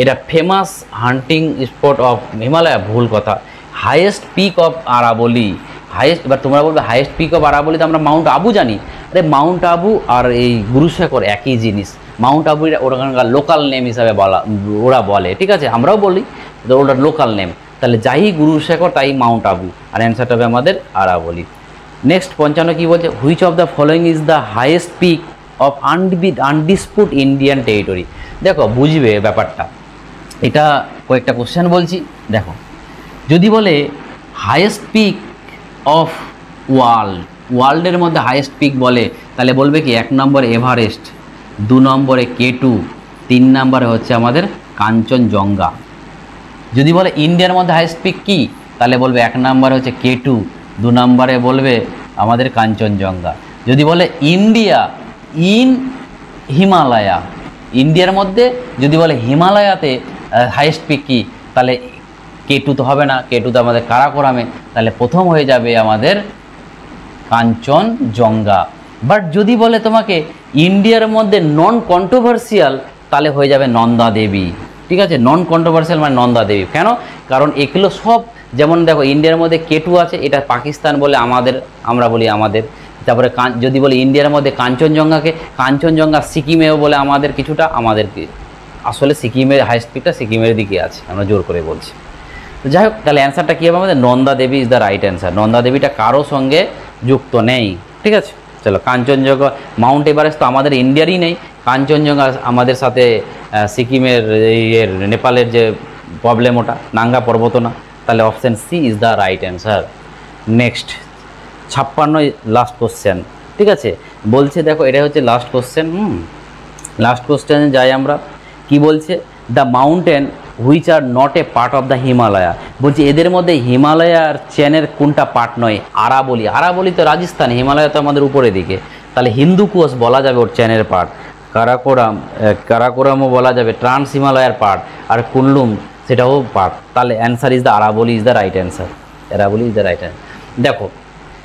এটা famous hunting spot of Himalaya, ভুল কথা। হাইয়েস্ট পিক অফ আরাবলি, হাইয়েস্ট, এবার তোমরা বলবে হাইয়েস্ট পিক অফ আরাবলি তো আমরা মাউন্ট আবু জানি, আরে মাউন্ট আবু আর এই গুরু শিখর একই জিনিস। মাউন্ট আবু ওখানকার লোকাল নেম হিসাবে বলা, ওরা বলে, ঠিক আছে, আমরাও বলি, তো ওটা লোকাল নেম। তাহলে যাই গুরু শিখর তাই মাউন্ট আবু, আর অ্যান্সারটা হবে আমাদের আরাবলি। নেক্সট 55 কী বলছে, which of the following is the highest peak of undisputed Indian territory. দেখো বুঝবে ব্যাপারটা, এটা কয়েকটা কোশ্চেন বলছি দেখো। যদি বলে হাইয়েস্ট পিক অফ ওয়ার্ল্ডের মধ্যে হাইয়েস্ট পিক বলে, তাহলে বলবে কি 1 নম্বর এভারেস্ট, 2 নম্বরে K2, 3 নম্বরে হচ্ছে আমাদের কাঞ্চনজঙ্ঘা। যদি বলে ইন্ডিয়ার মধ্যে হাইয়েস্ট পিক কি, তাহলে বলবে 1 নম্বরে হচ্ছে K2, 2 নম্বরে বলবে আমাদের কাঞ্চনজঙ্ঘা। যদি বলে ইন্ডিয়া ইন হিমালয়া, ইন্ডিয়ার মধ্যে যদি বলে হিমালয়াতে হাইয়েস্ট পিক কি, তাহলে K2 তো হবে না, K2 তো আমাদের কারাকোরামে, তাহলে প্রথম হয়ে যাবে আমাদের কাঞ্চনজঙ্ঘা। বাট যদি বলে তোমাকে ইন্ডিয়ার মধ্যে নন কন্ট্রোভার্সিয়াল, তাহলে হয়ে যাবে নন্দা দেবী, ঠিক আছে। নন কন্ট্রোভার্সিয়াল মানে নন্দা দেবী, কেন, কারণ এগুলো সব, যেমন দেখো ইন্ডিয়ার মধ্যে K2 আছে, এটা পাকিস্তান বলে আমাদের, আমরা বলি আমাদের। তারপরে যদি বলি ইন্ডিয়ার মধ্যে কাঞ্চনজঙ্ঘাকে, কাঞ্চনজঙ্ঘা সিকিমেও বলে আমাদের কিছুটা, আমাদেরকে আসলে সিকিমের হাইয়েস্ট পিকটা সিকিমের দিকে আছে, আমরা জোর করে বলছি। তো যাই হোক, তাহলে অ্যান্সারটা কী হবে আমাদের, Nanda Devi is the right answer. Nanda দেবীটা কারো সঙ্গে যুক্ত নেই, ঠিক আছে। চলো কাঞ্চনজঙ্ঘা, মাউন্ট এভারেস্ট তো আমাদের ইন্ডিয়ারই নেই, কাঞ্চনজঙ্ঘা আমাদের সাথে সিকিমের এর নেপালের যে প্রবলেম, ওটা নাঙ্গা পর্বত না, তাহলে option C is the right answer. Next 56 last question, ঠিক আছে। বলছে দেখো এটা হচ্ছে লাস্ট কোশ্চেন, লাস্ট কোশ্চেনে যাই আমরা। কি বলছে, the mountain which are not a part of the Himalaya, বলছে এদের মধ্যে হিমালয়ার চেনের কোনটা পার্ট নয়, আরাবলি, আরাবলি তো রাজস্থান, হিমালয় তো আমাদের উপরের দিকে, তাহলে হিন্দুকুশ বলা যাবে ওর চেনের পার্ট, কারাকোরামও বলা যাবে ট্রান্স হিমালয়ার পার্ট, আর কুল্লুম সেটাও পার্ট, তাহলে অ্যান্সার ইজ দ্য আরাবলি ইজ দ্য রাইট অ্যান্সার, আরাবলি ইজ দ্য রাইট অ্যান্সার। দেখো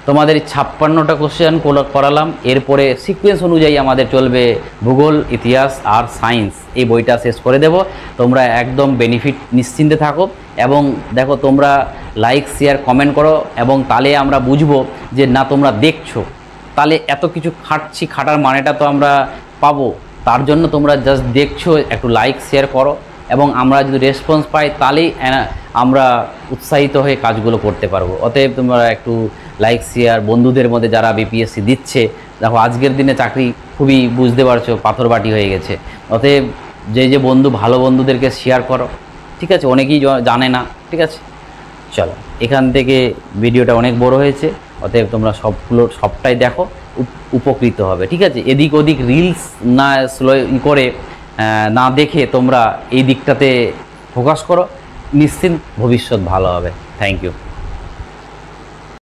তোমাদের 56টা কোশ্চেন করালাম, এরপরে সিকোয়েন্স অনুযায়ী আমাদের চলবে ভূগোল, ইতিহাস আর সায়েন্স, এই বইটা শেষ করে দেব। তোমরা একদম বেনিফিট নিশ্চিন্তে থাকো, এবং দেখো তোমরা লাইক শেয়ার কমেন্ট করো, এবং তাহলে আমরা বুঝবো যে না তোমরা দেখছো, তাহলে এত কিছু খাটছি, খাটার মানেটা তো আমরা পাবো। তার জন্য তোমরা জাস্ট দেখছো, একটু লাইক শেয়ার করো, এবং আমরা যদি রেসপন্স পাই তাহলেই আমরা উৎসাহিত হয়ে কাজগুলো করতে পারবো। অতএব তোমরা একটু লাইক শেয়ার, বন্ধুদের মধ্যে যারা বিপিএসসি দিচ্ছে, দেখো আজকের দিনে চাকরি খুবই বুঝতে পারছো পাথরবাটি হয়ে গেছে। অতএব যে বন্ধু ভালো বন্ধুদেরকে শেয়ার করো, ঠিক আছে? অনেকেই জানে না, ঠিক আছে? চলো, এখান থেকে ভিডিওটা অনেক বড় হয়েছে, অতএব তোমরা সবটাই দেখো, উপকৃত হবে, ঠিক আছে? এদিক ওদিক রিলস না স্লো করে না দেখে তোমরা এই দিকটাতে ফোকাস করো, নিশ্চিন্ত ভবিষ্যৎ ভালো হবে। Thank you.